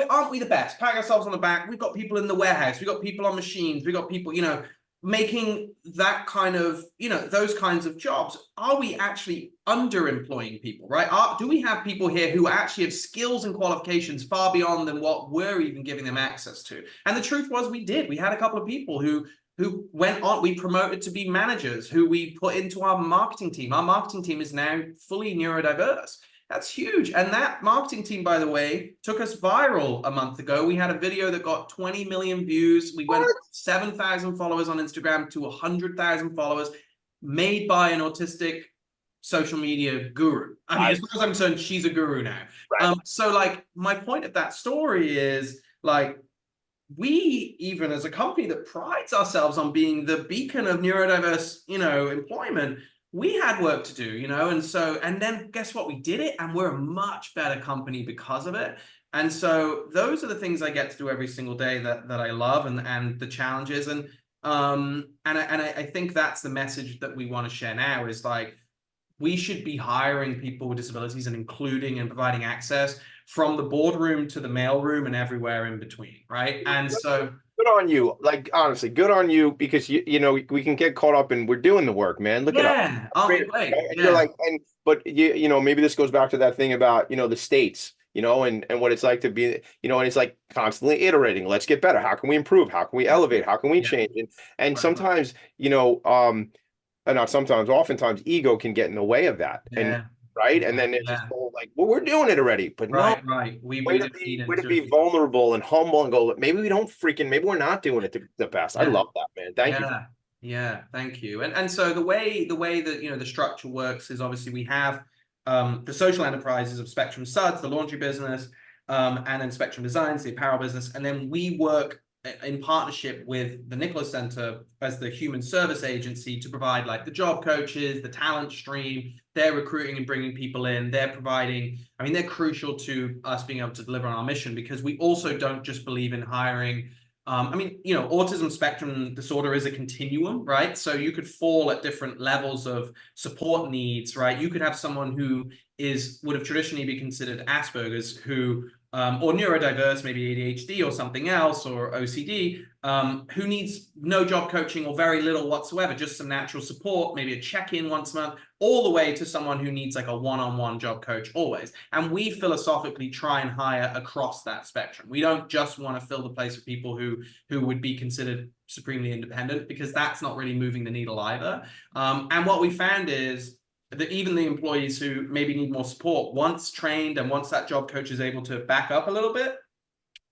aren't we the best? Patting ourselves on the back. We've got people in the warehouse. We've got people on machines. We've got people, you know, making that kind of, you know, those kinds of jobs. Are we actually underemploying people, right? Do we have people here who actually have skills and qualifications far beyond than what we're even giving them access to? And the truth was we did. We had a couple of people who went on, we promoted to be managers, who we put into our marketing team. Our marketing team is now fully neurodiverse. That's huge. And that marketing team, by the way, took us viral a month ago. We had a video that got 20 million views. We went 7,000 followers on Instagram to 100,000 followers, made by an autistic social media guru. I mean, as far as I'm concerned, she's a guru now. Right. So like, my point of that story is like, we, even as a company that prides ourselves on being the beacon of neurodiverse, you know, employment, we had work to do, you know, and then guess what? We did it, and we're a much better company because of it. And so those are the things I get to do every single day that I love, and the challenges. And I think that's the message that we want to share now is like, we should be hiring people with disabilities and including and providing access from the boardroom to the mailroom and everywhere in between, right? And so good on you. Like, honestly, good on you, because you know, we can get caught up in we're doing the work, man. Look at us. Right? And you're like, but you know, maybe this goes back to that thing about, you know, the states, you know, and what it's like to be, you know, and it's like constantly iterating. Let's get better. How can we improve? How can we elevate? How can we change? And sometimes, you know, not sometimes, oftentimes ego can get in the way of that. And right. And then it's just like, well, we're doing it already. But no, way to be vulnerable and humble and go, maybe we don't maybe we're not doing it the best. I love that, man. Thank you. Yeah, thank you. And so the way that, you know, the structure works is obviously we have the social enterprises of Spectrum Suds, the laundry business, and then Spectrum Designs, the apparel business. And then we work in partnership with the Nicholas Center as the human service agency to provide like the job coaches, the talent stream. They're recruiting and bringing people in. They're providing, I mean, they're crucial to us being able to deliver on our mission, because we also don't just believe in hiring. I mean, you know, autism spectrum disorder is a continuum, right? So you could fall at different levels of support needs, right? You could have someone who would have traditionally been considered Asperger's, who or neurodiverse, maybe ADHD or something else, or OCD, who needs no job coaching or very little whatsoever, just some natural support, maybe a check-in once a month, all the way to someone who needs like a one-on-one job coach always. And we philosophically try and hire across that spectrum. We don't just want to fill the place with people who would be considered supremely independent, because that's not really moving the needle either. And what we found is that even the employees who maybe need more support, once trained and once that job coach is able to back up a little bit,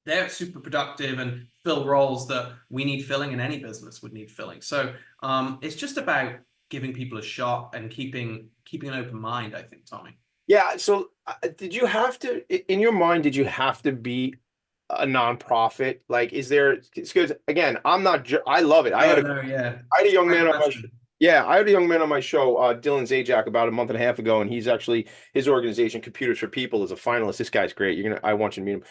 they're super productive and fill roles that we need filling and any business would need filling. So it's just about giving people a shot and keeping an open mind, I think, Tommy. Yeah. So did you have to, in your mind, did you have to be a nonprofit? Like, is there, because again, I'm not, I love it. I had a young man on my show. Yeah, I had a young man on my show, Dylan Zajac, about a month and a half ago, and he's actually, his organization, Computers for People, is a finalist. This guy's great. I want you to meet him.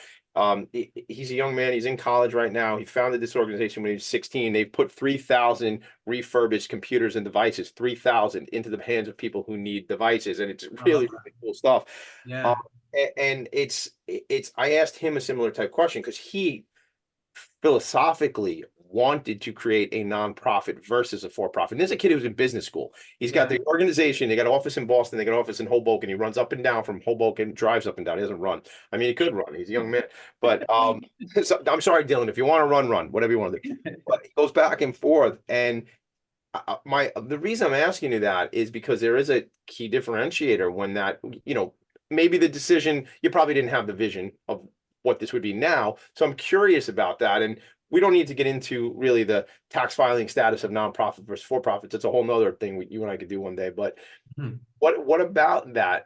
He's a young man. He's in college right now. He founded this organization when he was 16. They've put 3,000 refurbished computers and devices, 3,000, into the hands of people who need devices, and it's really cool stuff. Yeah. And it's. I asked him a similar type question because he philosophically wanted to create a nonprofit versus a for-profit. And there's a kid who's in business school. He's got the organization. They got an office in Boston. They got an office in Hoboken. He runs up and down from Hoboken, drives up and down. He doesn't run. I mean, he could run. He's a young man. But so, I'm sorry, Dylan. If you want to run, whatever you want to do. But he goes back and forth. And the reason I'm asking you that is because there is a key differentiator when that, maybe the decision, you probably didn't have the vision of what this would be now. So I'm curious about that. And we don't need to get into really the tax filing status of nonprofit versus for-profits. It's a whole nother thing you and I could do one day. But what about that,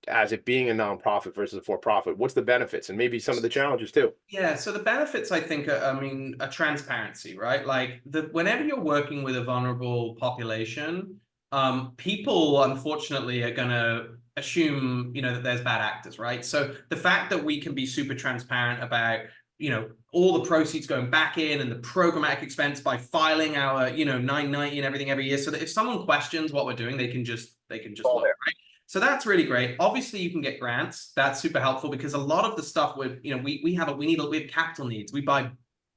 as it being a nonprofit versus a for-profit? What's the benefits and maybe some of the challenges too? Yeah, so the benefits, I think, are transparency, right? Like whenever you're working with a vulnerable population, people unfortunately are going to assume, that there's bad actors, right? So the fact that we can be super transparent about all the proceeds going back in and the programmatic expense by filing our, 990 and everything every year, so that if someone questions what we're doing, they can just look, right? So that's really great. Obviously, you can get grants. That's super helpful because a lot of the stuff we have capital needs. We buy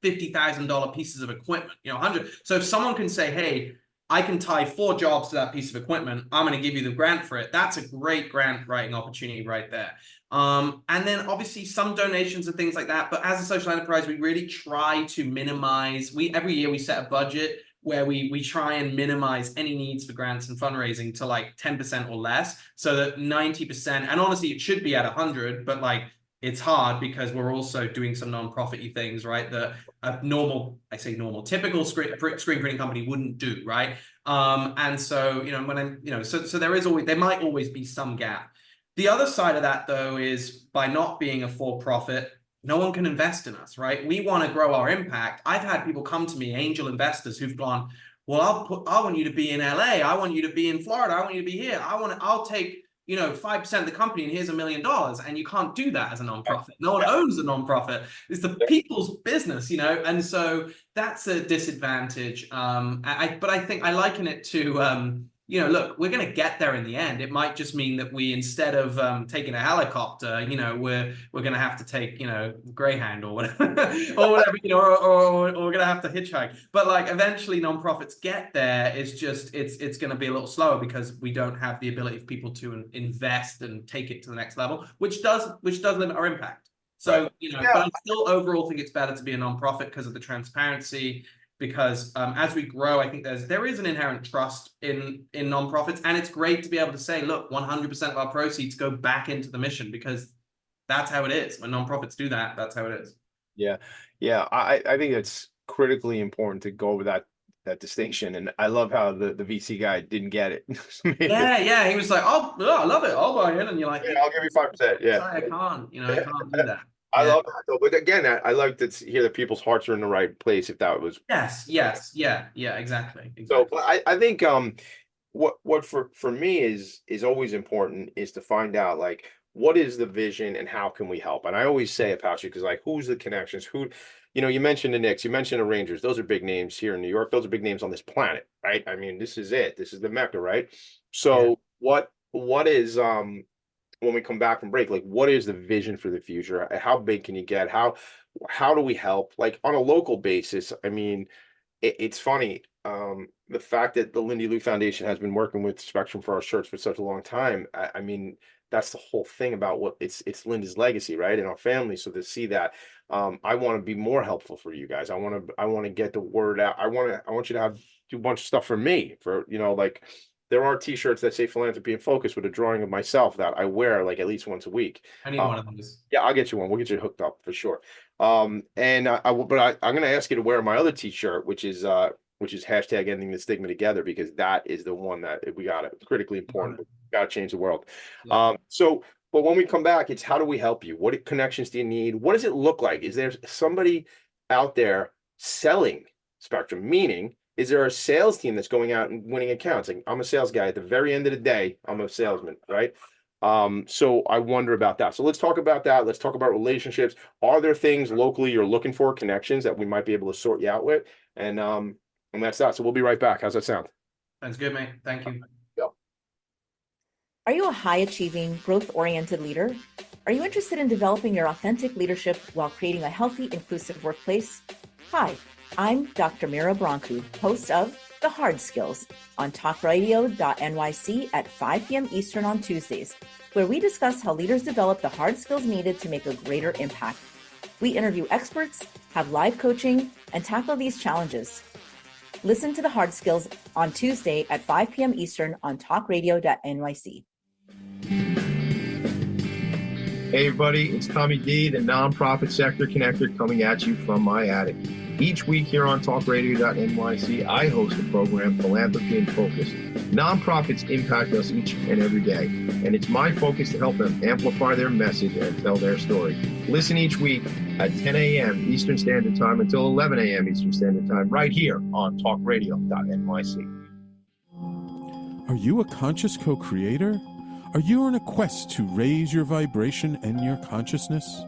$50,000 pieces of equipment, 100. So if someone can say, hey, I can tie 4 jobs to that piece of equipment, I'm going to give you the grant for it. That's a great grant writing opportunity right there. And then obviously some donations and things like that. But as a social enterprise, we really try to minimize. Every year we set a budget where we try and minimize any needs for grants and fundraising to like 10% or less, so that 90%, and honestly, it should be at 100, but like it's hard because we're also doing some non-profit-y things, right? That a typical screen printing company wouldn't do, right? And so, so there might always be some gap. The other side of that, though, is by not being a for-profit, no one can invest in us, right? We want to grow our impact. I've had people come to me, angel investors, who've gone, well, I want you to be in LA. I want you to be in Florida. I want you to be here. I'll take 5% of the company and here's $1 million. And you can't do that as a nonprofit. No one owns a nonprofit. It's the people's business, and so that's a disadvantage. But I think I liken it to, look, we're going to get there in the end. It might just mean that we, instead of taking a helicopter, we're going to have to take, Greyhound or whatever, or whatever, or we're going to have to hitchhike. But like eventually nonprofits get there. It's just, it's going to be a little slower because we don't have the ability for people to invest and take it to the next level, which does limit our impact. So, but I still overall think it's better to be a nonprofit because of the transparency. Because as we grow, I think there is an inherent trust in nonprofits, and it's great to be able to say, look, 100% of our proceeds go back into the mission, because that's how it is. When nonprofits do that, that's how it is. Yeah, I think it's critically important to go over that distinction, and I love how the VC guy didn't get it. Yeah, he was like, oh, I love it, I'll buy in, and you're like, yeah, I'll give you 5%. Yeah, sorry, I can't do that. I love that though. But again, I like to hear that people's hearts are in the right place. If that was exactly. So I think what for me is always important is to find out like what is the vision and how can we help. And I always say, Apache, because like who's the connections? Who, you mentioned the Knicks, you mentioned the Rangers. Those are big names here in New York. Those are big names on this planet, right? I mean, this is it. This is the Mecca, right? So what is when we come back from break, like what is the vision for the future? How big can you get? How do we help? Like on a local basis, I mean, it's funny. The fact that the Lindy Lou Foundation has been working with Spectrum for our shirts for such a long time. I mean, that's the whole thing about what it's Linda's legacy, right? In our family. So to see that, I want to be more helpful for you guys. I want to get the word out. I want you to do a bunch of stuff for me, for, like there are t-shirts that say Philanthropy and Focus with a drawing of myself that I wear like at least once a week. I need one of those. Yeah, I'll get you one. We'll get you hooked up for sure. And I'm going to ask you to wear my other t-shirt, which is hashtag ending the stigma together, because that is the one that we got it. It's critically important. We got to change the world. Yeah. But when we come back, it's how do we help you? What connections do you need? What does it look like? Is there somebody out there selling Spectrum? Meaning, is there a sales team that's going out and winning accounts? Like, I'm a sales guy. At the very end of the day, I'm a salesman, right? So I wonder about that. So let's talk about that. Let's talk about relationships. Are there things locally you're looking for, connections that we might be able to sort you out with? And that's that. So we'll be right back. How's that sound? Sounds good, mate. Thank you. Are you a high-achieving, growth-oriented leader? Are you interested in developing your authentic leadership while creating a healthy, inclusive workplace? Hi, I'm Dr. Mira Broncu, host of The Hard Skills on talkradio.nyc at 5 p.m. Eastern on Tuesdays, where we discuss how leaders develop the hard skills needed to make a greater impact. We interview experts, have live coaching, and tackle these challenges. Listen to The Hard Skills on Tuesday at 5 p.m. Eastern on talkradio.nyc. Hey everybody, it's Tommy D, the nonprofit sector connector, coming at you from my attic. Each week here on talkradio.nyc, I host the program Philanthropy and Focus. Nonprofits impact us each and every day, and it's my focus to help them amplify their message and tell their story. Listen each week at 10 a.m. Eastern Standard Time until 11 a.m. Eastern Standard Time, right here on talkradio.nyc. Are you a conscious co-creator? Are you on a quest to raise your vibration and your consciousness?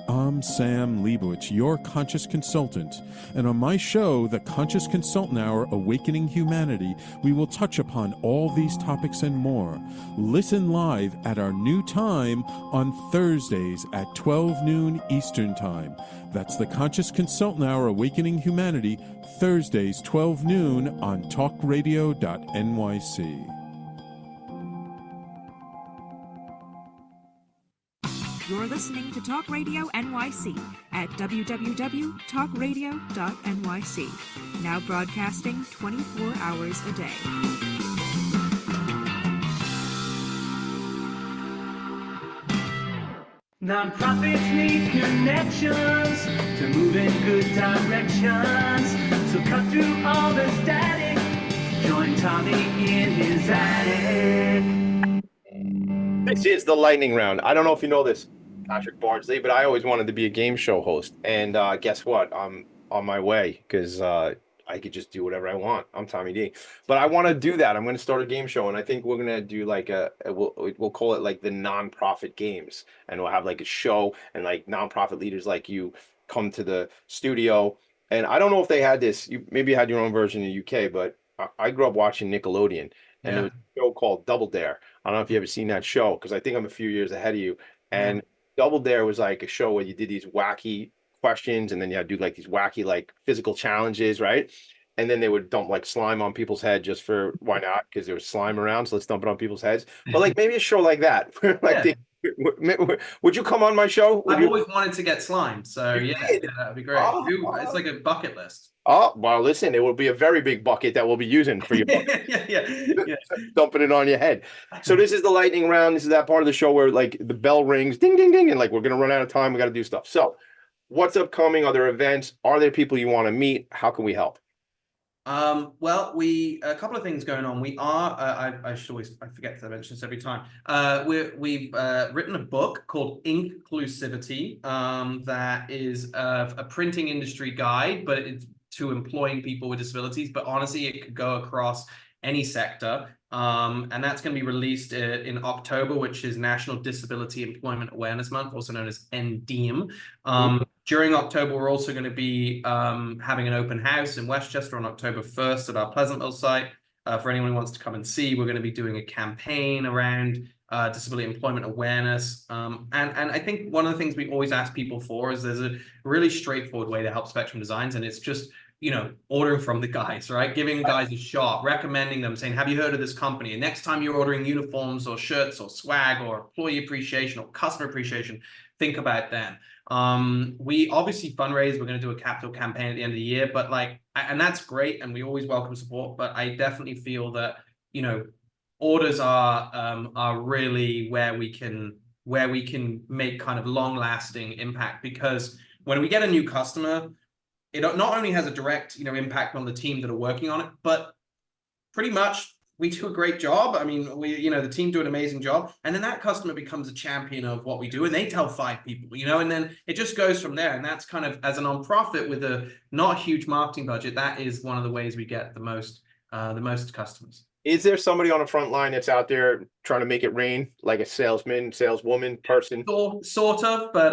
I'm Sam Leibowitz, your conscious consultant, and on my show, The Conscious Consultant Hour, Awakening Humanity, we will touch upon all these topics and more. Listen live at our new time on Thursdays at 12 noon Eastern Time. That's The Conscious Consultant Hour, Awakening Humanity, Thursdays, 12 noon on talkradio.nyc. You're listening to Talk Radio NYC at www.talkradio.nyc. Now broadcasting 24 hours a day. Nonprofits need connections to move in good directions. So cut through all the static. Join Tommy in his attic. This is the lightning round. I don't know if you know this, Patrick Bardsley, but I always wanted to be a game show host. And guess what? I'm on my way, because I could just do whatever I want. I'm Tommy D. But I want to do that. I'm going to start a game show, and I think we're going to do like we'll call it like the nonprofit games. And we'll have like a show, and like nonprofit leaders like you come to the studio. And I don't know if they had this. You maybe had your own version in the UK, but I grew up watching Nickelodeon, and there was a show called Double Dare. I don't know if you ever seen that show, because I think I'm a few years ahead of you. And Double Dare was like a show where you did these wacky questions, and then you had to do like these wacky like physical challenges, right? And then they would dump like slime on people's head just for why not? Because there was slime around, so let's dump it on people's heads. But like maybe a show like that, like would you come on my show? I've always wanted to get slimed, so yeah, that would be great. It's like a bucket list. Oh, well, listen, it will be a very big bucket that we'll be using for you. Dumping it on your head. So this is the lightning round. This is that part of the show where like the bell rings, ding, ding, ding, and like we're going to run out of time. We got to do stuff. So what's upcoming? Are there events? Are there people you want to meet? How can we help? Well, a couple of things going on. We are, I forget to mention this every time. We've written a book called Inclusivity, that is a printing industry guide, but it's to employing people with disabilities. But honestly, it could go across any sector. And that's going to be released in October, which is National Disability Employment Awareness Month, also known as NDEAM. During October, we're also going to be having an open house in Westchester on October 1st at our Pleasantville site. For anyone who wants to come and see, we're going to be doing a campaign around disability employment awareness. And I think one of the things we always ask people for is there's a really straightforward way to help Spectrum Designs, and it's just, you know, ordering from the guys, right? Giving guys a shot, recommending them, saying, have you heard of this company? And next time you're ordering uniforms or shirts or swag or employee appreciation or customer appreciation, think about them. We obviously fundraise. We're going to do a capital campaign at the end of the year, but like, and that's great. And we always welcome support, but I definitely feel that, you know, orders are really where we can make kind of long lasting impact, because when we get a new customer, it not only has a direct, you know, impact on the team that are working on it, but pretty much we do a great job. I mean, you know, the team do an amazing job. And then that customer becomes a champion of what we do, and they tell 5 people, you know, and then it just goes from there. And that's kind of, as a nonprofit with a not huge marketing budget, that is one of the ways we get the most customers. Is there somebody on the front line that's out there trying to make it rain, like a salesman, saleswoman, person? Sort of, but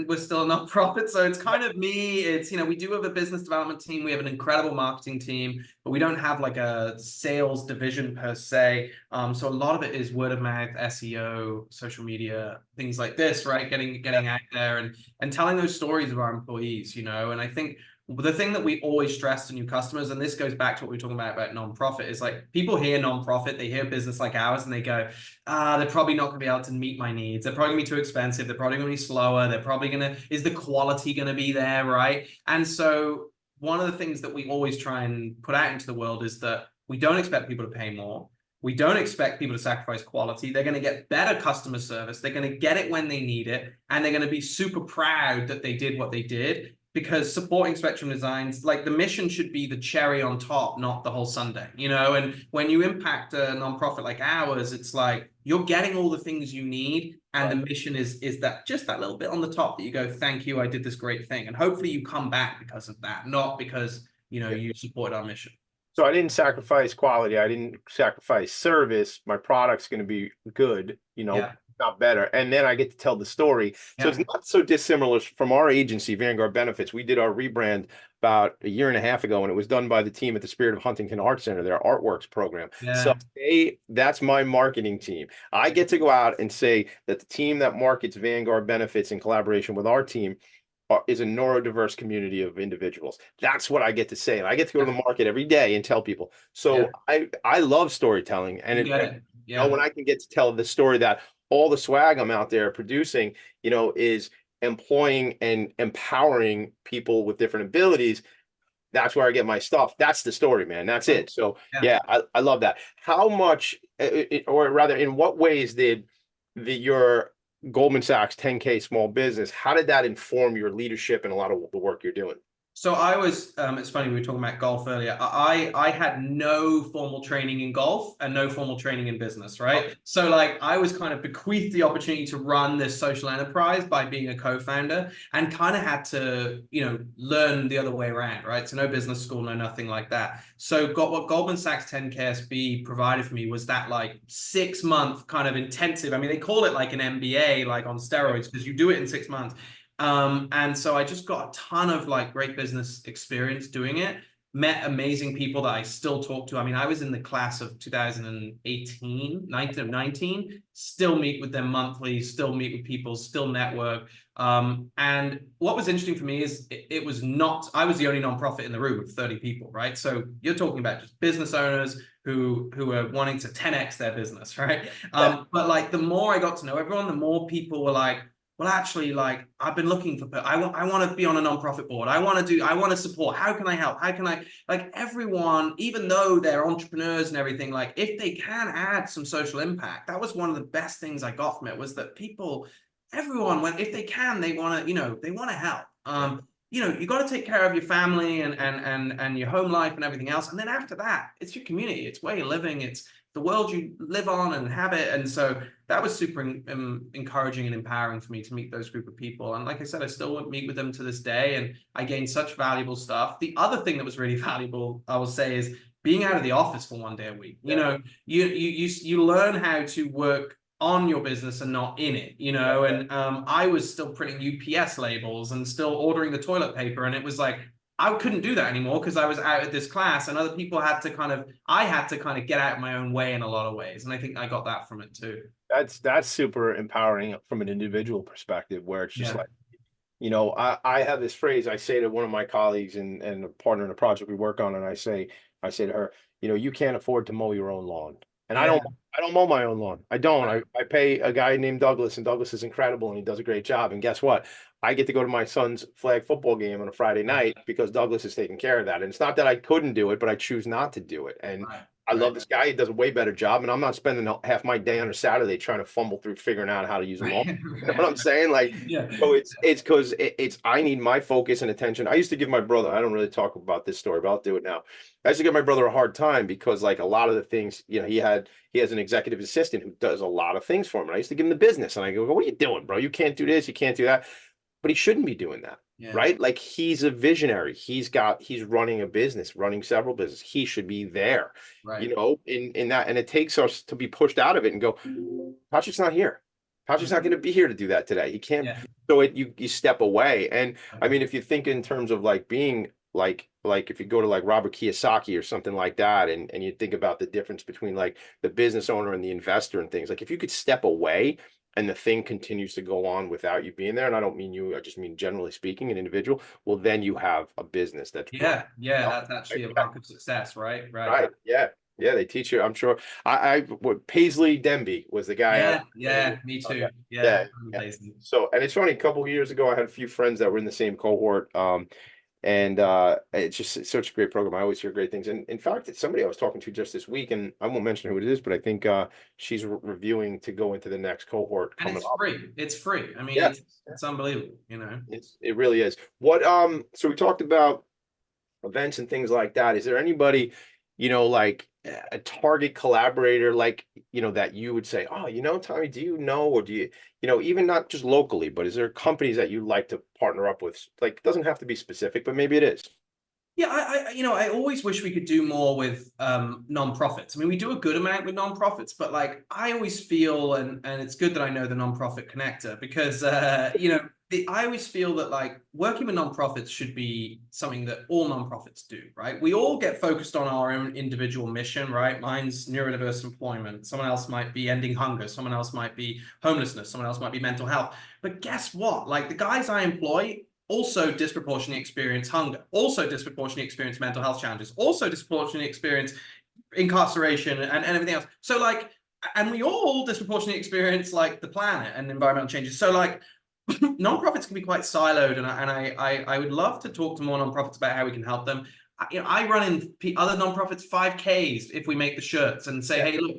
we're still a nonprofit, so it's kind of me. It's, you know, we do have a business development team, we have an incredible marketing team, but we don't have like a sales division per se. So a lot of it is word of mouth, SEO, social media, things like this, right? Getting out there and telling those stories of our employees, you know. And I think the thing that we always stress to new customers, and this goes back to what we were talking about nonprofit, is like people hear nonprofit, they hear a business like ours, and they go, they're probably not going to be able to meet my needs. They're probably going to be too expensive. They're probably going to be slower. They're probably going to, is the quality going to be there, right? And so one of the things that we always try and put out into the world is that we don't expect people to pay more. We don't expect people to sacrifice quality. They're going to get better customer service. They're going to get it when they need it. And they're going to be super proud that they did what they did. Because supporting Spectrum Designs, like the mission should be the cherry on top, not the whole sundae, you know? And when you impact a nonprofit like ours, it's like you're getting all the things you need. And the mission is that just that little bit on the top that you go, thank you, I did this great thing. And hopefully you come back because of that, not because, you know, you supported our mission. So I didn't sacrifice quality. I didn't sacrifice service. My product's going to be good, you know, not better. And then I get to tell the story. So it's not so dissimilar from our agency, Vanguard Benefits. We did our rebrand about a year and a half ago, and it was done by the team at the Spirit of Huntington Art Center, their Artworks program. So that's my marketing team. I get to go out and say that the team that markets Vanguard Benefits in collaboration with our team is a neurodiverse community of individuals. That's what I get to say. And I get to go to the market every day and tell people. So I love storytelling. And you know, when I can get to tell the story that all the swag I'm out there producing, you know, is employing and empowering people with different abilities, that's where I get my stuff. That's the story, man. That's it. So I love that. How much, or rather, in what ways did your Goldman Sachs 10K small business, how did that inform your leadership and a lot of the work you're doing? So I was, it's funny, we were talking about golf earlier. I had no formal training in golf and no formal training in business, right? So like I was kind of bequeathed the opportunity to run this social enterprise by being a co-founder, and kind of had to, you know, learn the other way around, right? So no business school, no nothing like that. So what Goldman Sachs 10KSB provided for me was that like 6-month kind of intensive, I mean, they call it like an MBA, like on steroids, because you do it in 6 months. And so I just got a ton of like great business experience doing it, met amazing people that I still talk to. I mean, I was in the class of 2018, 19, still meet with them monthly, still meet with people, still network. And what was interesting for me is it was not, I was the only nonprofit in the room with 30 people, right? So you're talking about just business owners who are wanting to 10x their business, right? But like the more I got to know everyone, the more people were like, well, actually, like I've been looking for, I want to be on a nonprofit board. I want to support. How can I help? How can I, like everyone, even though they're entrepreneurs and everything, like if they can add some social impact, that was one of the best things I got from it, was that everyone, if they can, they want to, you know, they want to help. You know, you got to take care of your family and your home life and everything else. And then after that, it's your community. It's where you're living. It's the world you live on and habit. And so that was super encouraging and empowering for me to meet those group of people. And like I said, I still meet with them to this day, and I gained such valuable stuff. The other thing that was really valuable, I will say, is being out of the office for 1 day a week. You know, you learn how to work on your business and not in it, you know. And I was still printing UPS labels and still ordering the toilet paper, and it was like, I couldn't do that anymore because I was out at this class, and other people had to I had to kind of get out of my own way in a lot of ways. And I think I got that from it too. that's super empowering from an individual perspective, where it's just Yeah. like, I have this phrase I say to one of my colleagues and a partner in a project we work on, and I say to her, you can't afford to mow your own lawn. And Yeah. I don't mow my own lawn. I don't. Right. I pay a guy named Douglas, and Douglas is incredible and he does a great job. And guess what? I get to go to my son's flag football game on a Friday night because Douglas is taking care of that. And it's not that I couldn't do it, but I choose not to do it. And Right. I Right. love this guy. He does a way better job, and I'm not spending half my day on a Saturday trying to fumble through figuring out how to use a lawn. You know what I'm saying? Like, Yeah. so it's because it's I need my focus and attention. I used to give my brother, I don't really talk about this story, but I'll do it now. I used to give my brother a hard time because, like, a lot of the things, he has an executive assistant who does a lot of things for him. And I used to give him the business, and I go, what are you doing, bro? You can't do this, you can't do that. But he shouldn't be doing that. Yeah. Right? Like, he's a visionary. He's running a business, running several businesses. He should be there, Right. in that. And it takes us to be pushed out of it and go, Patrick's not here. Patrick's not going to be here to do that today. He can't. Yeah. So you step away. And I mean, if you think in terms of like being like if you go to like Robert Kiyosaki or something like that, and you think about the difference between like the business owner and the investor and things, like if you could step away and the thing continues to go on without you being there, and I don't mean you, I just mean generally speaking, an individual, well, then you have a business that's that's actually a mark of success, right? right. Yeah, they teach you. I'm sure. What Paisley Denby was the guy. Yeah, me too. Yeah. Paisley. So, and it's funny. A couple of years ago, I had a few friends that were in the same cohort. And it's such a great program. I always hear great things. And in fact, it's somebody I was talking to just this week, and I won't mention who it is, but I think she's reviewing to go into the next cohort And coming it's up. free. It's free. I mean, Yeah. it's unbelievable, It really is. What so we talked about events and things like that. Is there anybody, like a target collaborator, like, that you would say, oh, Tommy, do you know, or do you, even not just locally, but is there companies that you like to partner up with? Like, it doesn't have to be specific, but maybe it is. Yeah, I always wish we could do more with nonprofits. I mean, we do a good amount with nonprofits, but like I always feel, and it's good that I know the nonprofit connector, because I always feel that like working with nonprofits should be something that all nonprofits do, right? We all get focused on our own individual mission, right? Mine's neurodiverse employment. Someone else might be ending hunger. Someone else might be homelessness. Someone else might be mental health. But guess what? Like the guys I employ also disproportionately experience hunger, also disproportionately experience mental health challenges, also disproportionately experience incarceration and everything else. So like, and we all disproportionately experience like the planet and environmental changes. So like, nonprofits can be quite siloed, and I would love to talk to more nonprofits about how we can help them. I run in other nonprofits 5Ks if we make the shirts and say, hey, look,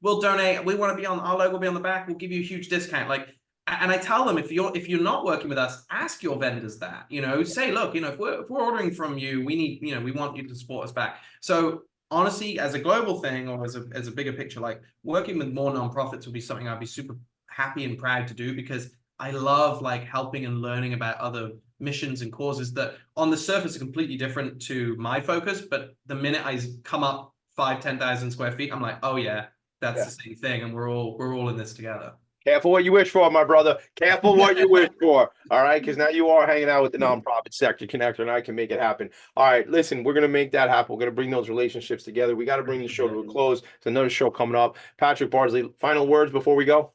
we'll donate. We want to be on our logo, will be on the back. We'll give you a huge discount. Like, and I tell them if you're not working with us, ask your vendors that. Say, look, if we're ordering from you, we need, we want you to support us back. So honestly, as a global thing or as a bigger picture, like working with more nonprofits would be something I'd be super happy and proud to do, because I love like helping and learning about other missions and causes that on the surface are completely different to my focus. But the minute I come up 5,000-10,000 square feet, I'm like, oh yeah, that's the same thing. And we're all in this together. Careful what you wish for, my brother. Careful what you wish for. All right. Because now you are hanging out with the nonprofit sector connector, and I can make it happen. All right. Listen, we're going to make that happen. We're going to bring those relationships together. We got to bring the show to a close. There's another show coming up. Patrick Bardsley, final words before we go.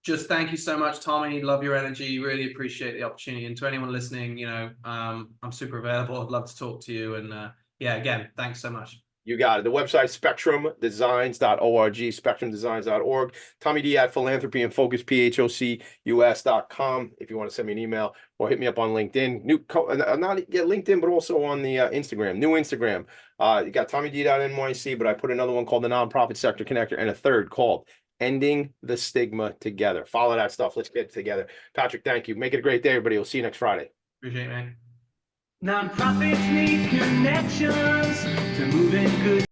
Just thank you so much, Tommy. Love your energy. Really appreciate the opportunity. And to anyone listening, I'm super available. I'd love to talk to you. And again, thanks so much. You got it. The website, spectrumdesigns.org, spectrumdesigns.org. Tommy D at Philanthropy and Phocus, PHOCUS.com. If you want to send me an email or hit me up on LinkedIn. Not LinkedIn, but also on the Instagram. New Instagram. You got TommyD.NYC, but I put another one called the Nonprofit Sector Connector and a third called Ending the Stigma Together. Follow that stuff. Let's get it together. Patrick, thank you. Make it a great day, everybody. We'll see you next Friday. Appreciate it, man. Nonprofits need connections to move in good